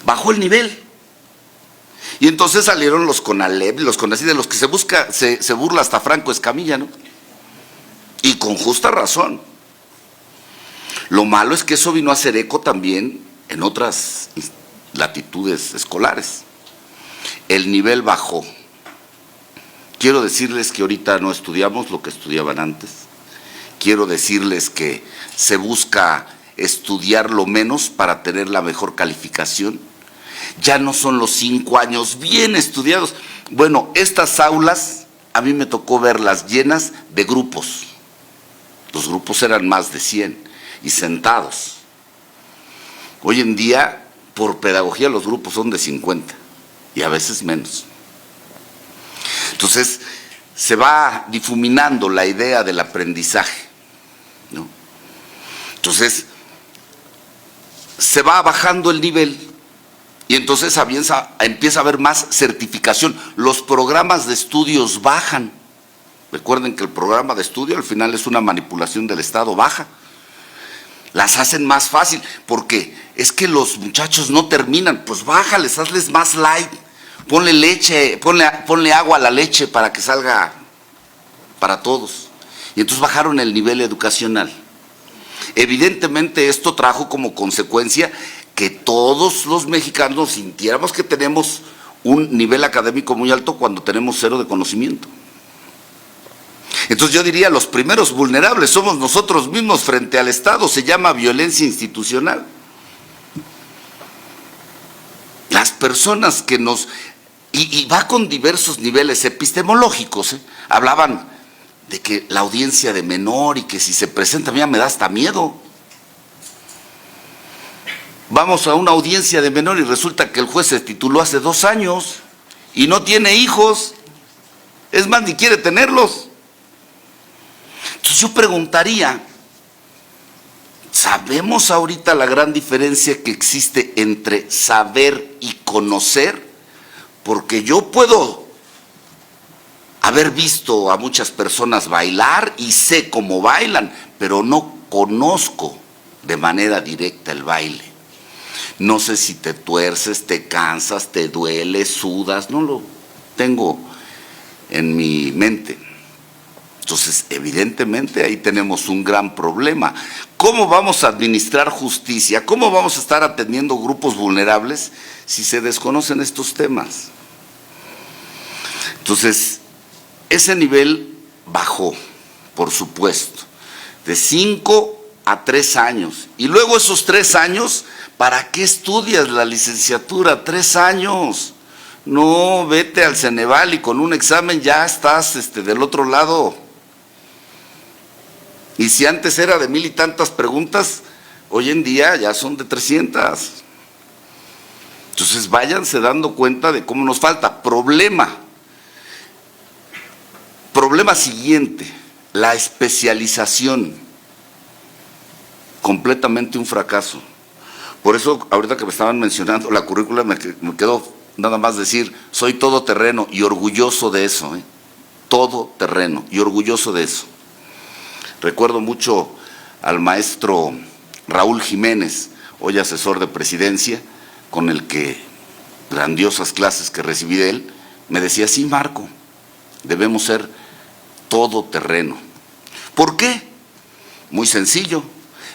Bajó el nivel. Y entonces salieron los CONALEP, los CONACYT, de los que se burla hasta Franco Escamilla, ¿no? Y con justa razón. Lo malo es que eso vino a hacer eco también en otras latitudes escolares. El nivel bajó. Quiero decirles que ahorita no estudiamos lo que estudiaban antes. Quiero decirles que se busca estudiar lo menos para tener la mejor calificación. Ya no son los 5 años bien estudiados. Bueno, estas aulas a mí me tocó verlas llenas de grupos. Los grupos eran más de 100 y sentados. Hoy en día, por pedagogía, los grupos son de 50 y a veces menos. Entonces, se va difuminando la idea del aprendizaje, ¿no? Entonces, se va bajando el nivel y entonces empieza a haber más certificación. Los programas de estudios bajan. Recuerden que el programa de estudio al final es una manipulación del Estado, baja. Las hacen más fácil, porque es que los muchachos no terminan, pues bájales, hazles más light. Ponle leche, ponle agua a la leche para que salga para todos. Y entonces bajaron el nivel educacional. Evidentemente esto trajo como consecuencia que todos los mexicanos sintiéramos que tenemos un nivel académico muy alto cuando tenemos 0 de conocimiento. Entonces yo diría, los primeros vulnerables somos nosotros mismos frente al Estado, se llama violencia institucional. Las personas que nos... Y va con diversos niveles epistemológicos, ¿eh? Hablaban de que la audiencia de menor y que si se presenta, a mí me da hasta miedo. Vamos a una audiencia de menor y resulta que el juez se tituló hace 2 años y no tiene hijos, es más, ni quiere tenerlos. Entonces yo preguntaría, ¿sabemos ahorita la gran diferencia que existe entre saber y conocer? Porque yo puedo haber visto a muchas personas bailar y sé cómo bailan, pero no conozco de manera directa el baile. No sé si te tuerces, te cansas, te duele, sudas, no lo tengo en mi mente. Entonces, evidentemente, ahí tenemos un gran problema. ¿Cómo vamos a administrar justicia? ¿Cómo vamos a estar atendiendo grupos vulnerables si se desconocen estos temas? Entonces, ese nivel bajó, por supuesto, de 5 a 3 años. Y luego esos 3 años, ¿para qué estudias la licenciatura? 3 años. No, vete al Ceneval y con un examen ya estás del otro lado. Y si antes era de 1000 y tantas preguntas, hoy en día ya son de 300. Entonces váyanse dando cuenta de cómo nos falta. Problema siguiente, la especialización. Completamente un fracaso. Por eso, ahorita que me estaban mencionando la currícula, me quedó nada más decir, soy todoterreno y orgulloso de eso, todoterreno y orgulloso de eso. Recuerdo mucho al maestro Raúl Jiménez, hoy asesor de presidencia, con el que grandiosas clases que recibí de él, me decía, sí, Marco, debemos ser todoterreno. ¿Por qué? Muy sencillo.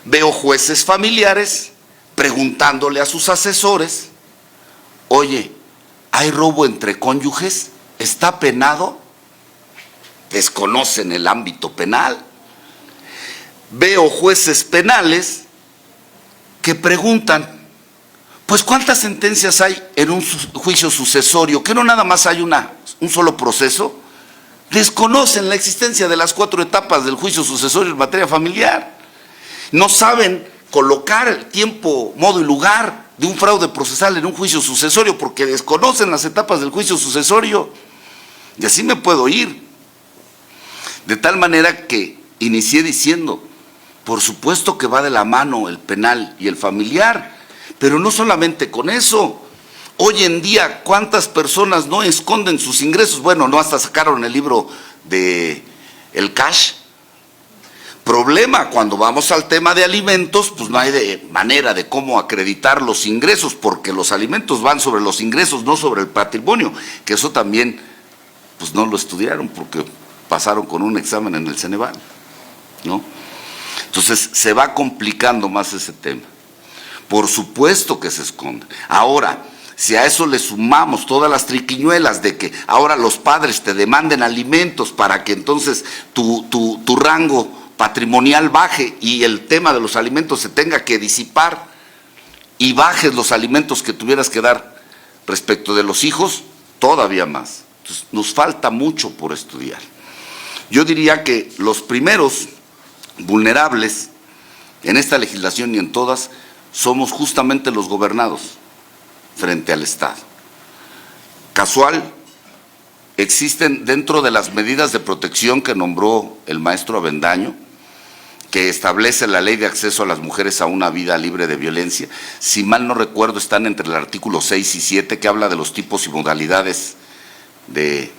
Veo jueces familiares preguntándole a sus asesores, oye, ¿hay robo entre cónyuges? ¿Está penado? Desconocen el ámbito penal. Veo jueces penales que preguntan, pues ¿cuántas sentencias hay en un juicio sucesorio? ¿Que no nada más hay un solo proceso? Desconocen la existencia de las 4 etapas del juicio sucesorio en materia familiar. No saben colocar el tiempo, modo y lugar de un fraude procesal en un juicio sucesorio porque desconocen las etapas del juicio sucesorio. Y así me puedo ir. De tal manera que inicié diciendo, por supuesto que va de la mano el penal y el familiar, pero no solamente con eso. Hoy en día, ¿cuántas personas no esconden sus ingresos? Bueno, no hasta sacaron el libro de el cash. Problema, cuando vamos al tema de alimentos, pues no hay manera de cómo acreditar los ingresos, porque los alimentos van sobre los ingresos, no sobre el patrimonio, que eso también, pues no lo estudiaron, porque pasaron con un examen en el Ceneval, ¿no? Entonces, se va complicando más ese tema. Por supuesto que se esconde. Ahora, si a eso le sumamos todas las triquiñuelas de que ahora los padres te demanden alimentos para que entonces tu rango patrimonial baje y el tema de los alimentos se tenga que disipar y bajes los alimentos que tuvieras que dar respecto de los hijos, todavía más. Entonces, nos falta mucho por estudiar. Yo diría que los primeros vulnerables en esta legislación y en todas somos justamente los gobernados frente al Estado. Casual, existen dentro de las medidas de protección que nombró el maestro Avendaño, que establece la Ley de Acceso a las Mujeres a una Vida Libre de Violencia, si mal no recuerdo están entre el artículo 6 y 7, que habla de los tipos y modalidades de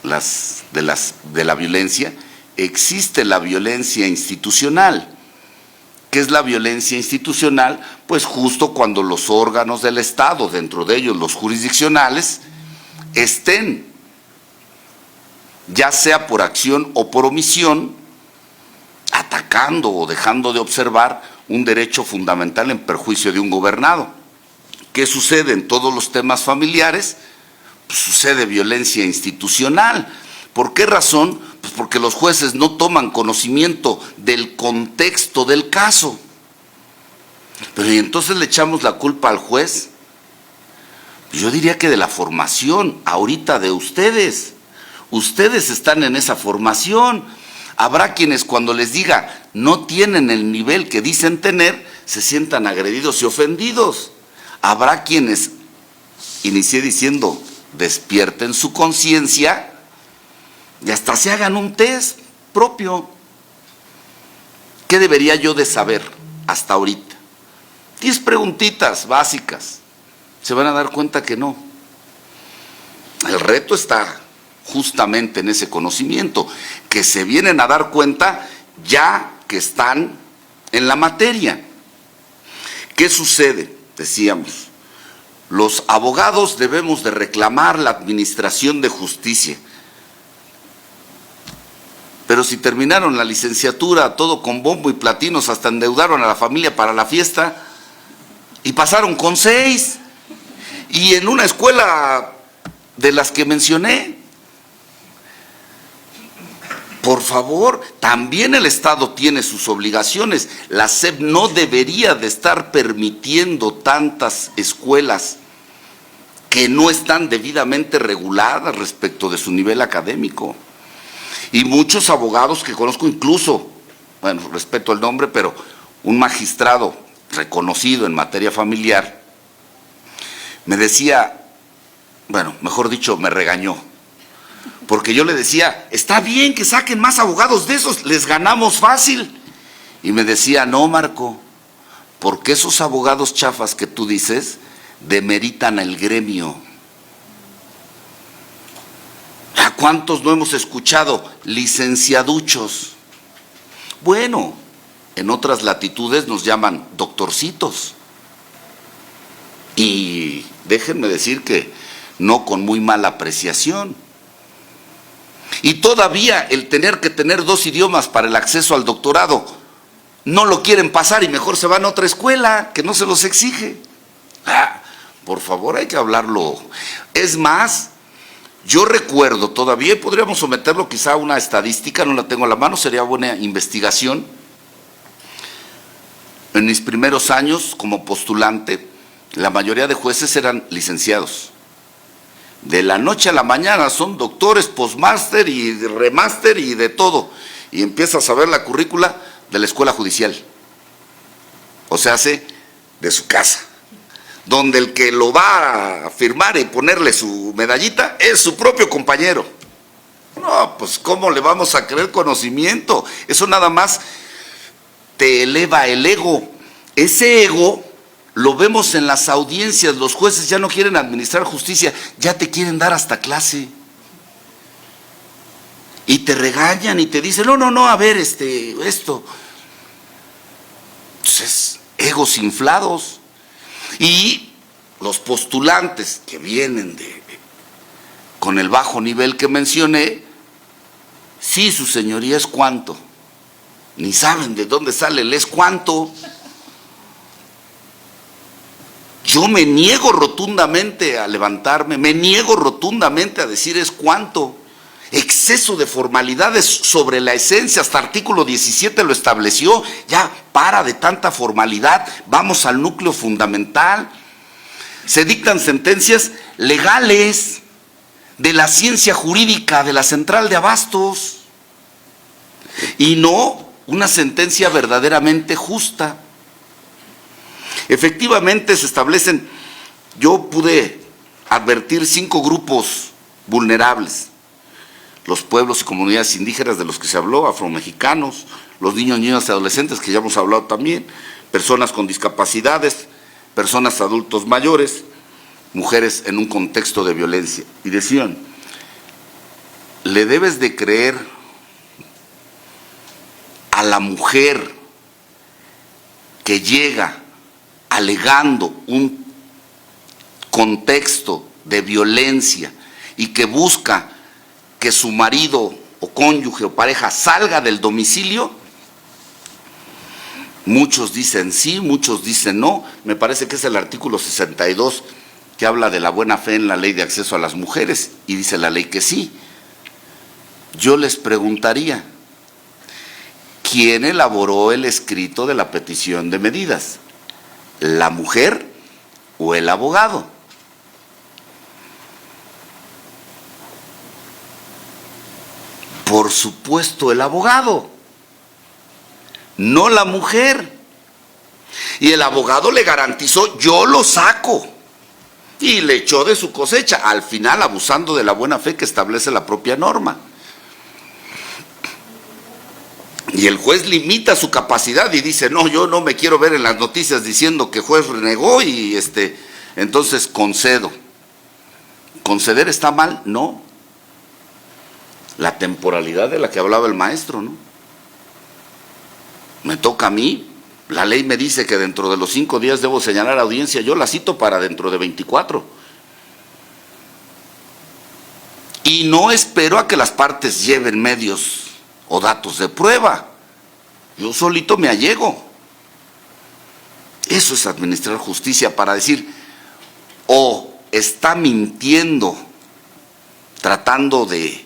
la violencia. Existe la violencia institucional. ¿Qué es la violencia institucional? Pues justo cuando los órganos del Estado, dentro de ellos los jurisdiccionales, estén, ya sea por acción o por omisión, atacando o dejando de observar un derecho fundamental en perjuicio de un gobernado. ¿Qué sucede en todos los temas familiares? Pues sucede violencia institucional. ¿Por qué razón? Pues porque los jueces no toman conocimiento del contexto del caso. Pero ¿y entonces le echamos la culpa al juez? Yo diría que de la formación ahorita de ustedes. Ustedes están en esa formación. Habrá quienes cuando les diga no tienen el nivel que dicen tener, se sientan agredidos y ofendidos. Habrá quienes, inicié diciendo, despierten su conciencia y hasta se hagan un test propio. ¿Qué debería yo de saber hasta ahorita? 10 preguntitas básicas. Se van a dar cuenta que no. El reto está justamente en ese conocimiento, que se vienen a dar cuenta ya que están en la materia. ¿Qué sucede? Decíamos, los abogados debemos de reclamar la administración de justicia. Pero pero si terminaron la licenciatura, todo con bombo y platinos, hasta endeudaron a la familia para la fiesta, y pasaron con 6, y en una escuela de las que mencioné. Por favor, también el Estado tiene sus obligaciones. La SEP no debería de estar permitiendo tantas escuelas que no están debidamente reguladas respecto de su nivel académico. Y muchos abogados que conozco, incluso, bueno, respeto el nombre, pero un magistrado reconocido en materia familiar, me decía, bueno, mejor dicho, me regañó, porque yo le decía, está bien que saquen más abogados de esos, les ganamos fácil. Y me decía, no, Marco, porque esos abogados chafas que tú dices demeritan el gremio. ¿A cuántos no hemos escuchado? Licenciaduchos. Bueno, en otras latitudes nos llaman doctorcitos. Y déjenme decir que no con muy mala apreciación. Y todavía el tener que tener 2 idiomas para el acceso al doctorado, no lo quieren pasar y mejor se van a otra escuela que no se los exige. Por favor, hay que hablarlo. Es más, yo recuerdo todavía, podríamos someterlo quizá a una estadística, no la tengo a la mano, sería buena investigación. En mis primeros años como postulante, la mayoría de jueces eran licenciados. De la noche a la mañana son doctores, postmáster y remáster y de todo. Y empiezas a ver la currícula de la escuela judicial. O sea, de su casa. Donde el que lo va a firmar y ponerle su medallita es su propio compañero. No, pues ¿cómo le vamos a creer conocimiento? Eso nada más te eleva el ego. Ese ego lo vemos en las audiencias, los jueces ya no quieren administrar justicia, ya te quieren dar hasta clase. Y te regañan y te dicen, no, a ver, esto. Entonces, egos inflados. Y los postulantes que vienen con el bajo nivel que mencioné, sí, su señoría, es cuánto. Ni saben de dónde sale el es cuánto. Yo me niego rotundamente a levantarme, me niego rotundamente a decir es cuánto. Exceso de formalidades sobre la esencia, hasta artículo 17 lo estableció, ya para de tanta formalidad, vamos al núcleo fundamental. Se dictan sentencias legales de la ciencia jurídica de la Central de Abastos y no una sentencia verdaderamente justa. Efectivamente se establecen, yo pude advertir 5 grupos vulnerables: los pueblos y comunidades indígenas de los que se habló, afromexicanos, los niños, niñas y adolescentes que ya hemos hablado también, personas con discapacidades, personas adultos mayores, mujeres en un contexto de violencia. Y decían, le debes de creer a la mujer que llega alegando un contexto de violencia y que busca que su marido o cónyuge o pareja salga del domicilio. Muchos dicen sí, muchos dicen no. Me parece que es el artículo 62 que habla de la buena fe en la ley de acceso a las mujeres y dice la ley que sí. Yo les preguntaría, ¿quién elaboró el escrito de la petición de medidas? ¿La mujer o el abogado? Por supuesto el abogado, no la mujer. Y el abogado le garantizó, yo lo saco. Y le echó de su cosecha, al final abusando de la buena fe que establece la propia norma. Y el juez limita su capacidad y dice, no, yo no me quiero ver en las noticias diciendo que el juez renegó y entonces concedo. ¿Conceder está mal? No. La temporalidad de la que hablaba el maestro, ¿no? Me toca a mí, la ley me dice que dentro de los 5 días debo señalar audiencia, yo la cito para dentro de 24. Y no espero a que las partes lleven medios o datos de prueba. Yo solito me allego. Eso es administrar justicia, para decir, o está mintiendo, tratando de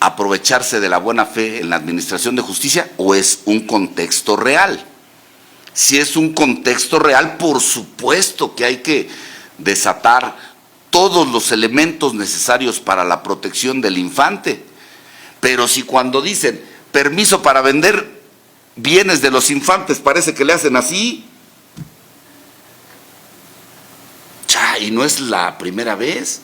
aprovecharse de la buena fe en la administración de justicia, o es un contexto real. Si es un contexto real, por supuesto que hay que desatar todos los elementos necesarios para la protección del infante. Pero si cuando dicen permiso para vender bienes de los infantes, parece que le hacen así, y no es la primera vez.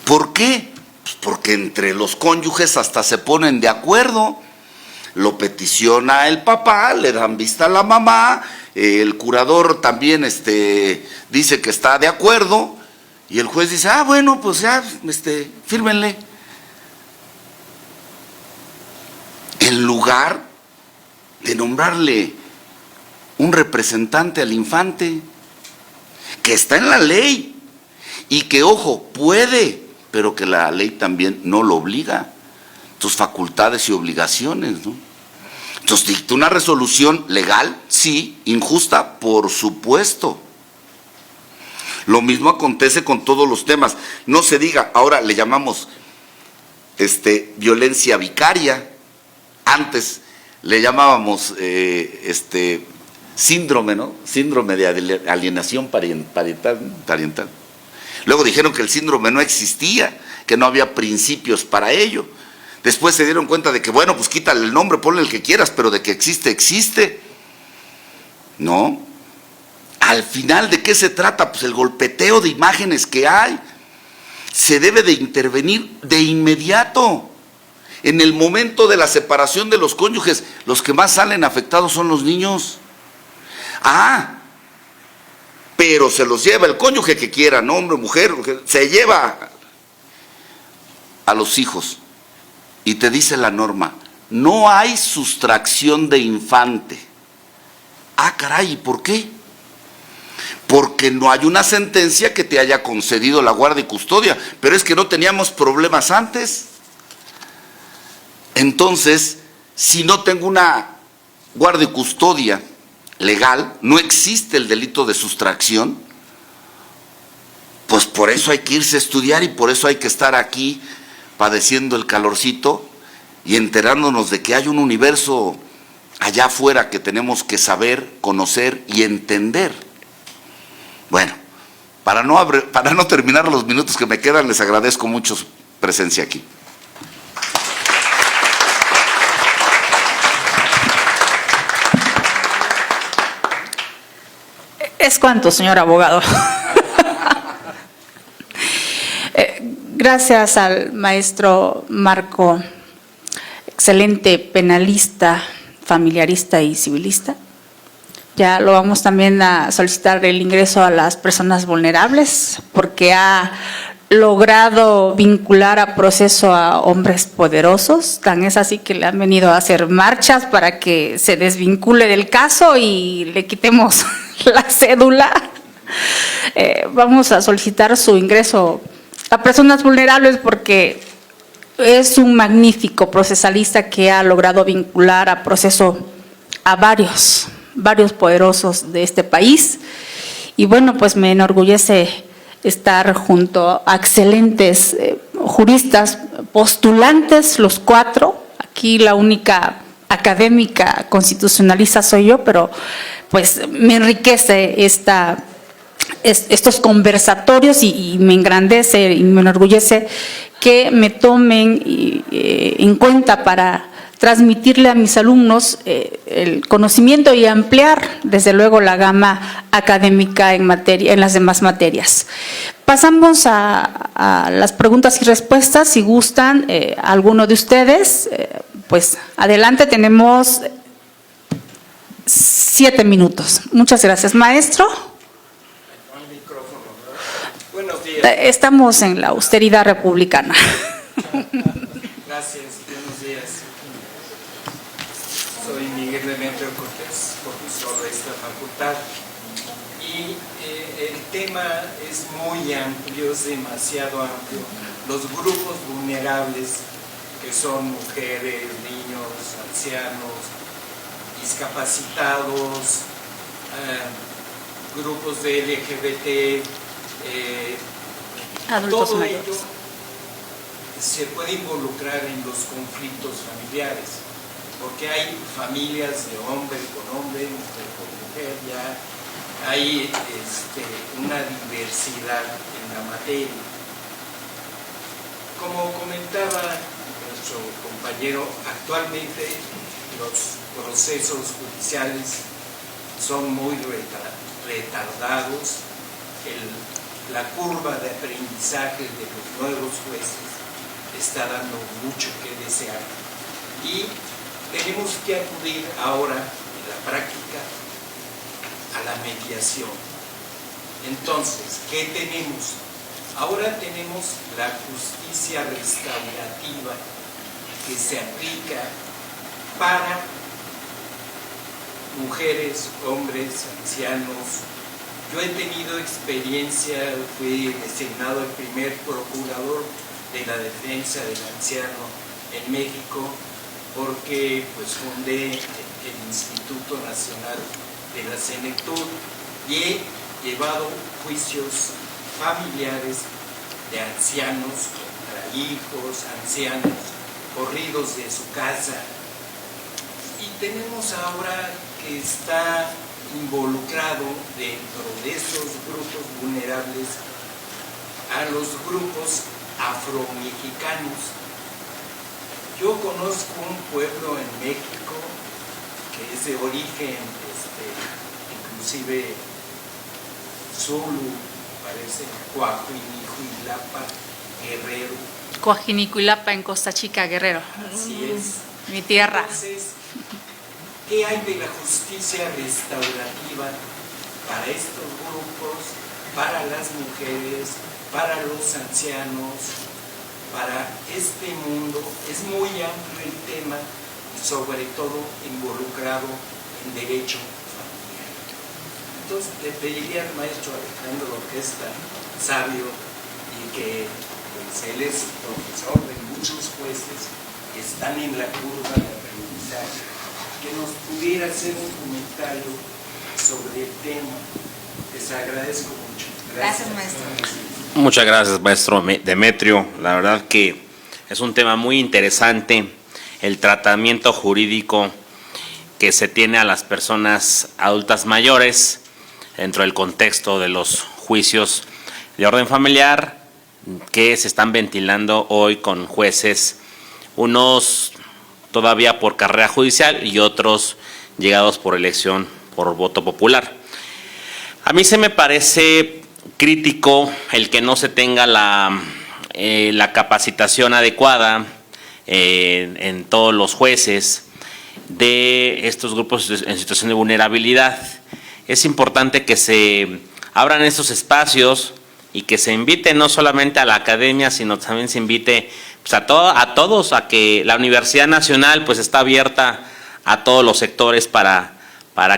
¿Por qué? Pues porque entre los cónyuges hasta se ponen de acuerdo. Lo peticiona el papá, le dan vista a la mamá, el curador también dice que está de acuerdo, y el juez dice, bueno, pues ya, fírmenle. En lugar de nombrarle un representante al infante, que está en la ley, y que, ojo, puede, pero que la ley también no lo obliga, tus facultades y obligaciones, ¿no? Entonces dicta una resolución legal, sí, injusta, por supuesto. Lo mismo acontece con todos los temas. No se diga, ahora le llamamos violencia vicaria. Antes le llamábamos síndrome, ¿no? Síndrome de alienación parental. Luego dijeron que el síndrome no existía, que no había principios para ello. Después se dieron cuenta de que, bueno, pues quítale el nombre, ponle el que quieras, pero de que existe, existe. No. Al final, ¿de qué se trata? Pues el golpeteo de imágenes que hay. Se debe de intervenir de inmediato. En el momento de la separación de los cónyuges, los que más salen afectados son los niños. Pero se los lleva el cónyuge que quiera, ¿no? Hombre, mujer, se lleva a los hijos. Y te dice la norma, no hay sustracción de infante. Caray, ¿por qué? Porque no hay una sentencia que te haya concedido la guardia y custodia, pero es que no teníamos problemas antes. Entonces, si no tengo una guardia y custodia legal, no existe el delito de sustracción, pues por eso hay que irse a estudiar y por eso hay que estar aquí padeciendo el calorcito y enterándonos de que hay un universo allá afuera que tenemos que saber, conocer y entender. Bueno, para no terminar los minutos que me quedan, les agradezco mucho su presencia aquí. Es cuanto, señor abogado. Gracias al maestro Marco, excelente penalista, familiarista y civilista. Ya lo vamos también a solicitar el ingreso a las personas vulnerables, porque ha logrado vincular a proceso a hombres poderosos. Tan es así que le han venido a hacer marchas para que se desvincule del caso y le quitemos la cédula. Vamos a solicitar su ingreso a personas vulnerables porque es un magnífico procesalista que ha logrado vincular a proceso a varios poderosos de este país. Y bueno, pues me enorgullece estar junto a excelentes juristas, postulantes, los 4. Aquí la única académica constitucionalista soy yo, pero pues me enriquece estos conversatorios y me engrandece y me enorgullece que me tomen en cuenta para transmitirle a mis alumnos el conocimiento y ampliar, desde luego, la gama académica en las demás materias. Pasamos a las preguntas y respuestas. Si gustan, alguno de ustedes, pues adelante, tenemos 7 minutos. Muchas gracias, maestro. Buenos días. Estamos en la austeridad republicana. Gracias, buenos días. Soy Miguel Demetrio Cortés, profesor de esta facultad. Y el tema es muy amplio, es demasiado amplio. Los grupos vulnerables que son mujeres, niños, ancianos, discapacitados, grupos de LGBT, Adultos todo mayores. ello se puede involucrar en los conflictos familiares, porque hay familias de hombre con hombre, mujer con mujer, ya hay una diversidad en la materia. Como comentaba nuestro compañero, actualmente los procesos judiciales son muy retardados, la curva de aprendizaje de los nuevos jueces está dando mucho que desear y tenemos que acudir ahora en la práctica a la mediación. Entonces, ¿qué tenemos? Ahora tenemos la justicia restaurativa que se aplica para mujeres, hombres, ancianos. Yo he tenido experiencia, fui designado el primer procurador de la defensa del anciano en México porque pues fundé el Instituto Nacional de la Senectud y he llevado juicios familiares de ancianos contra hijos, ancianos corridos de su casa. Y tenemos ahora que está involucrado dentro de estos grupos vulnerables a los grupos afromexicanos. Yo conozco un pueblo en México que es de origen, inclusive Zulu, parece, Coahuilapa, Guerrero. Coajinicuilapa en Costa Chica, Guerrero. Así es. Mi tierra. Entonces, ¿qué hay de la justicia restaurativa para estos grupos, para las mujeres, para los ancianos, para este mundo? Es muy amplio el tema y sobre todo involucrado en derecho familiar. Entonces le pediría al maestro Alejandro, que es tan sabio y que pues, él es profesor de muchos jueces que están en la curva de aprendizaje, que nos pudiera hacer un comentario sobre el tema. Les agradezco mucho. Gracias, maestro. Muchas gracias, maestro Demetrio. La verdad que es un tema muy interesante, el tratamiento jurídico que se tiene a las personas adultas mayores dentro del contexto de los juicios de orden familiar que se están ventilando hoy con jueces, unos todavía por carrera judicial y otros llegados por elección por voto popular. A mí se me parece crítico el que no se tenga la capacitación adecuada en todos los jueces de estos grupos en situación de vulnerabilidad. Es importante que se abran estos espacios y que se invite no solamente a la academia, sino también se invite pues, a todos, a que la Universidad Nacional pues está abierta a todos los sectores para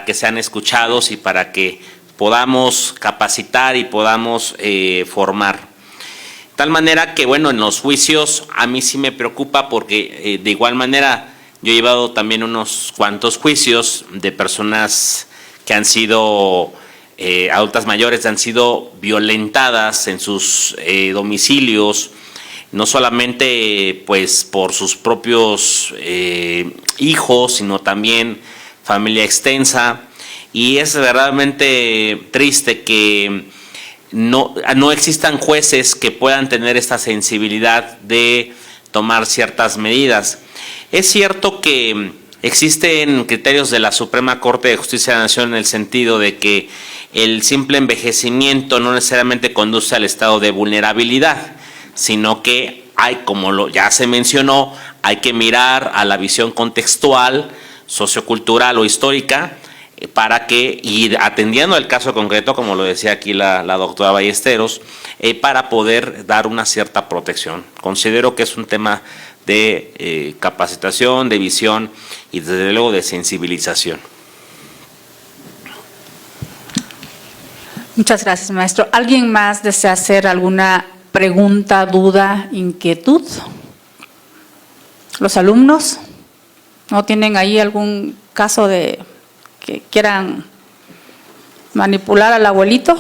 que sean escuchados y para que podamos capacitar y podamos formar. De tal manera que, bueno, en los juicios a mí sí me preocupa porque de igual manera yo he llevado también unos cuantos juicios de personas que han sido adultas mayores, han sido violentadas en sus domicilios, no solamente pues por sus propios hijos, sino también familia extensa, y es verdaderamente triste que no existan jueces que puedan tener esta sensibilidad de tomar ciertas medidas. Es cierto que existen criterios de la Suprema Corte de Justicia de la Nación en el sentido de que el simple envejecimiento no necesariamente conduce al estado de vulnerabilidad, sino que hay, como ya se mencionó, hay que mirar a la visión contextual, sociocultural o histórica para que, y atendiendo el caso concreto, como lo decía aquí la doctora Ballesteros, para poder dar una cierta protección. Considero que es un tema de capacitación, de visión y desde luego de sensibilización. Muchas gracias, maestro. ¿Alguien más desea hacer alguna pregunta, duda, inquietud? los alumnos, ¿no tienen ahí algún caso de que quieran manipular al abuelito?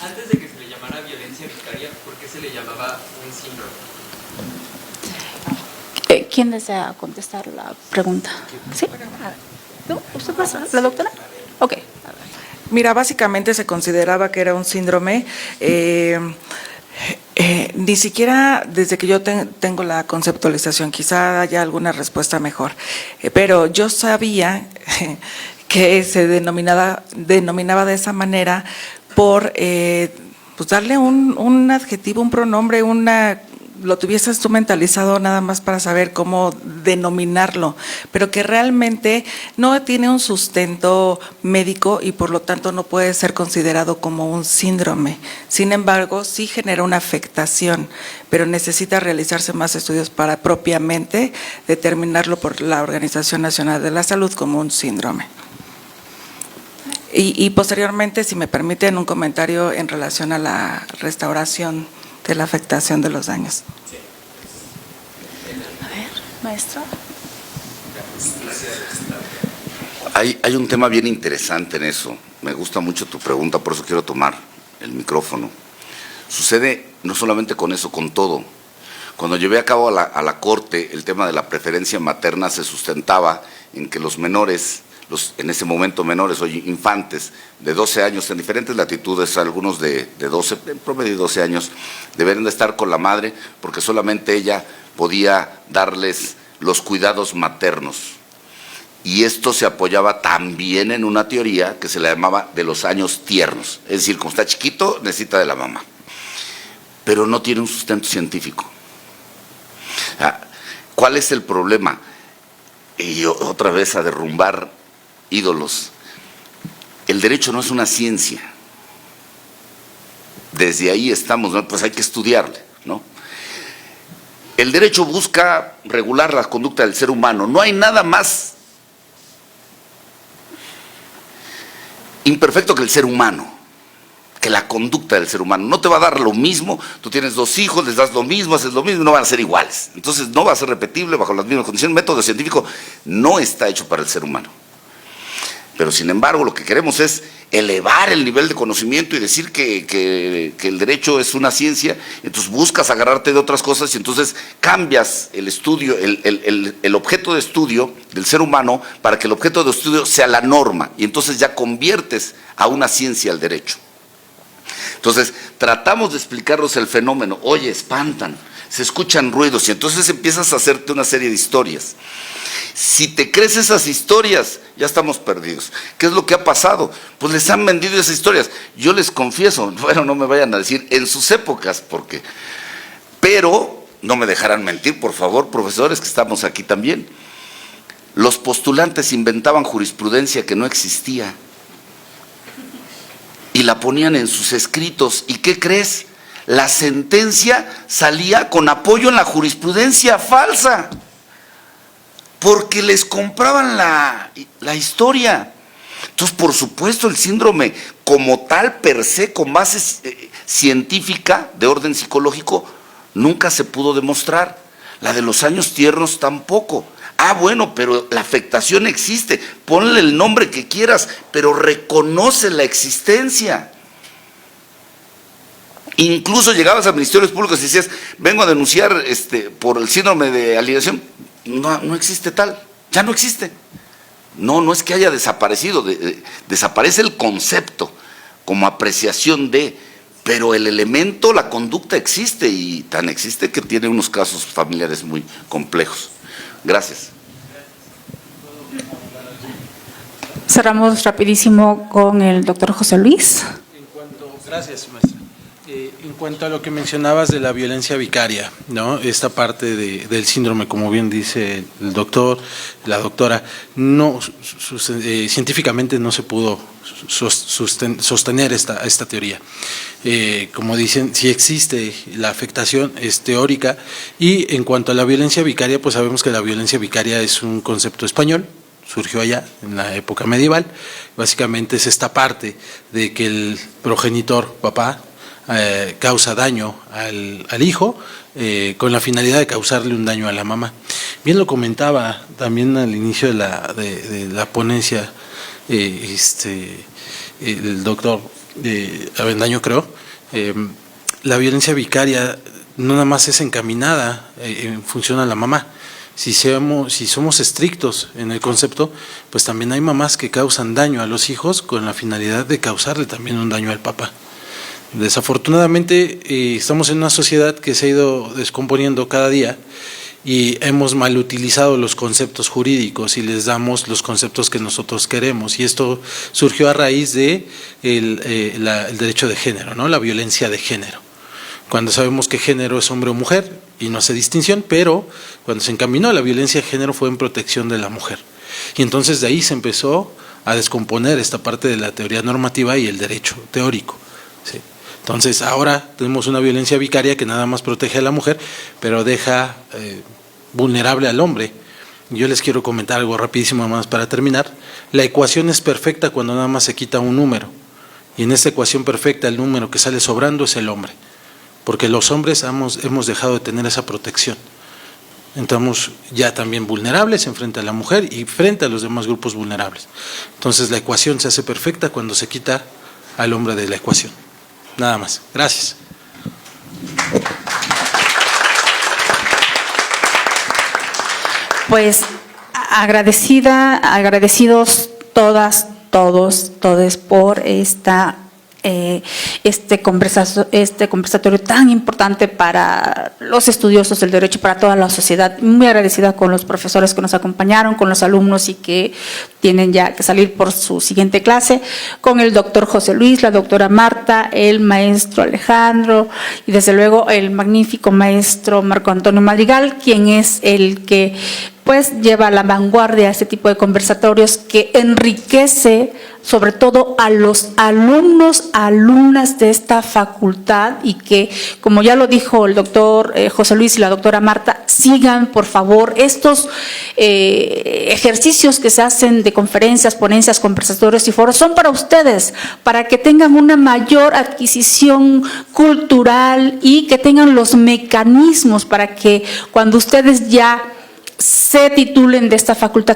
Antes de que se le llamara violencia vicaria, ¿por qué se le llamaba un síndrome? ¿Quién desea contestar la pregunta? ¿Sí? ¿No? ¿Usted pasa? ¿La doctora? Ok. Mira, básicamente se consideraba que era un síndrome. Ni siquiera desde que yo tengo la conceptualización, quizá haya alguna respuesta mejor, pero yo sabía que se denominaba de esa manera por pues darle un adjetivo, un pronombre, lo tuvieses tú mentalizado nada más para saber cómo denominarlo, pero que realmente no tiene un sustento médico y por lo tanto no puede ser considerado como un síndrome. Sin embargo, sí genera una afectación, pero necesita realizarse más estudios para propiamente determinarlo por la Organización Nacional de la Salud como un síndrome. Y posteriormente, si me permiten, un comentario en relación a la restauración de la afectación de los daños. A ver, maestro. Hay un tema bien interesante en eso. Me gusta mucho tu pregunta, por eso quiero tomar el micrófono. Sucede no solamente con eso, con todo. Cuando llevé a cabo a la Corte el tema de la preferencia materna, se sustentaba en que los menores, en ese momento menores, hoy infantes, de 12 años, en diferentes latitudes, algunos de 12, en promedio 12 años, deberían de estar con la madre porque solamente ella podía darles los cuidados maternos. Y esto se apoyaba también en una teoría que se le llamaba de los años tiernos. Es decir, como está chiquito, necesita de la mamá. Pero no tiene un sustento científico. ¿Cuál es el problema? Y otra vez a derrumbar ídolos. El derecho no es una ciencia. Desde ahí estamos, ¿no? Pues hay que estudiarle, ¿no? El derecho busca regular la conducta del ser humano. No hay nada más imperfecto que el ser humano, que la conducta del ser humano. No te va a dar lo mismo, tú tienes 2 hijos, les das lo mismo, haces lo mismo, no van a ser iguales. Entonces no va a ser repetible bajo las mismas condiciones. El método científico no está hecho para el ser humano. Pero sin embargo lo que queremos es elevar el nivel de conocimiento y decir que el derecho es una ciencia. Entonces buscas agarrarte de otras cosas y entonces cambias el estudio, el objeto de estudio del ser humano para que el objeto de estudio sea la norma y entonces ya conviertes a una ciencia al derecho. Entonces tratamos de explicarles el fenómeno. Oye, espantan, se escuchan ruidos y entonces empiezas a hacerte una serie de historias. Si te crees esas historias, ya estamos perdidos. ¿Qué es lo que ha pasado? Pues les han vendido esas historias. Yo les confieso, bueno, no me vayan a decir en sus épocas, porque, pero no me dejarán mentir, por favor, profesores, que estamos aquí también. Los postulantes inventaban jurisprudencia que no existía y la ponían en sus escritos. ¿Y qué crees? La sentencia salía con apoyo en la jurisprudencia falsa, porque les compraban la historia. Entonces, por supuesto, el síndrome como tal, per se, con base científica de orden psicológico, nunca se pudo demostrar. La de los años tiernos tampoco. Bueno, pero la afectación existe. Ponle el nombre que quieras, pero reconoce la existencia. Incluso llegabas a ministerios públicos y decías, vengo a denunciar por el síndrome de alienación. No existe tal, ya no existe. No es que haya desaparecido, desaparece el concepto como apreciación de, pero el elemento, la conducta existe y tan existe que tiene unos casos familiares muy complejos. Gracias. Cerramos rapidísimo con el doctor José Luis. Gracias, maestra. En cuanto a lo que mencionabas de la violencia vicaria, ¿no? Esta parte del síndrome, como bien dice el doctor, la doctora, científicamente no se pudo sostener esta teoría. Como dicen, sí existe la afectación, es teórica, y en cuanto a la violencia vicaria, pues sabemos que la violencia vicaria es un concepto español, surgió allá en la época medieval. Básicamente es esta parte de que el progenitor, papá, causa daño al hijo con la finalidad de causarle un daño a la mamá. Bien lo comentaba también al inicio de la ponencia el doctor Avendaño, creo. La violencia vicaria no nada más es encaminada en función a la mamá. Si somos estrictos en el concepto, pues también hay mamás que causan daño a los hijos con la finalidad de causarle también un daño al papá. Desafortunadamente estamos en una sociedad que se ha ido descomponiendo cada día y hemos mal utilizado los conceptos jurídicos y les damos los conceptos que nosotros queremos, y esto surgió a raíz de el derecho de género, ¿no? La violencia de género. Cuando sabemos que género es hombre o mujer y no hace distinción, pero cuando se encaminó la violencia de género fue en protección de la mujer. Y entonces de ahí se empezó a descomponer esta parte de la teoría normativa y el derecho teórico. ¿Sí? Entonces ahora tenemos una violencia vicaria que nada más protege a la mujer, pero deja vulnerable al hombre. Yo les quiero comentar algo rapidísimo más para terminar. La ecuación es perfecta cuando nada más se quita un número. Y en esta ecuación perfecta el número que sale sobrando es el hombre. Porque los hombres hemos dejado de tener esa protección. Estamos ya también vulnerables en frente a la mujer y frente a los demás grupos vulnerables. Entonces la ecuación se hace perfecta cuando se quita al hombre de la ecuación. Nada más. Gracias. Pues agradecidos todas, todos por este conversatorio tan importante para los estudiosos del derecho, para toda la sociedad. Muy agradecida con los profesores que nos acompañaron, con los alumnos y que tienen ya que salir por su siguiente clase, con el doctor José Luis, la doctora Marta, el maestro Alejandro y desde luego el magnífico maestro Marco Antonio Madrigal, quien es el que pues lleva a la vanguardia este tipo de conversatorios que enriquece sobre todo a los alumnos, alumnas de esta facultad, y que, como ya lo dijo el doctor José Luis y la doctora Marta, sigan por favor estos ejercicios que se hacen de conferencias, ponencias, conversatorios y foros, son para ustedes, para que tengan una mayor adquisición cultural y que tengan los mecanismos para que cuando ustedes ya se titulen de esta facultad,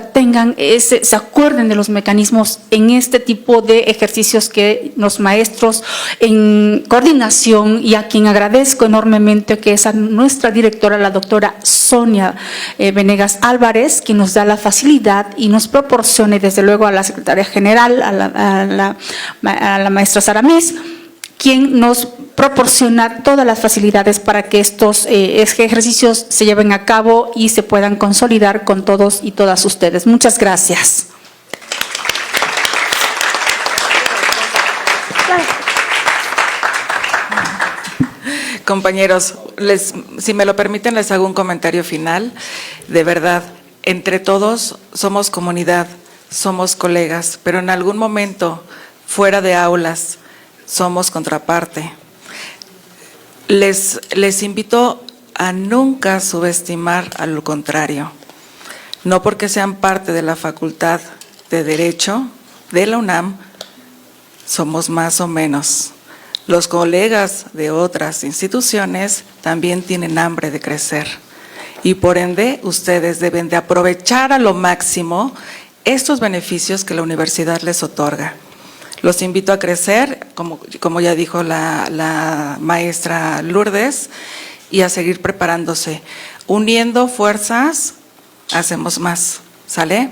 se acuerden de los mecanismos en este tipo de ejercicios que los maestros en coordinación, y a quien agradezco enormemente que es a nuestra directora, la doctora Sonia Venegas Álvarez, quien nos da la facilidad y nos proporcione, desde luego a la secretaria general, a la maestra Saramís, quien nos proporciona todas las facilidades para que estos ejercicios se lleven a cabo y se puedan consolidar con todos y todas ustedes. Muchas gracias. Compañeros, si me lo permiten, les hago un comentario final. De verdad, entre todos somos comunidad, somos colegas, pero en algún momento, fuera de aulas, somos contraparte. Les invito a nunca subestimar a lo contrario. No porque sean parte de la Facultad de Derecho de la UNAM, somos más o menos. Los colegas de otras instituciones también tienen hambre de crecer. Y por ende, ustedes deben de aprovechar a lo máximo estos beneficios que la universidad les otorga. Los invito a crecer, como ya dijo la maestra Lourdes, y a seguir preparándose. Uniendo fuerzas, hacemos más, ¿sale?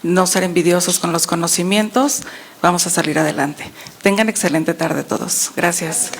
No ser envidiosos con los conocimientos, vamos a salir adelante. Tengan excelente tarde todos. Gracias.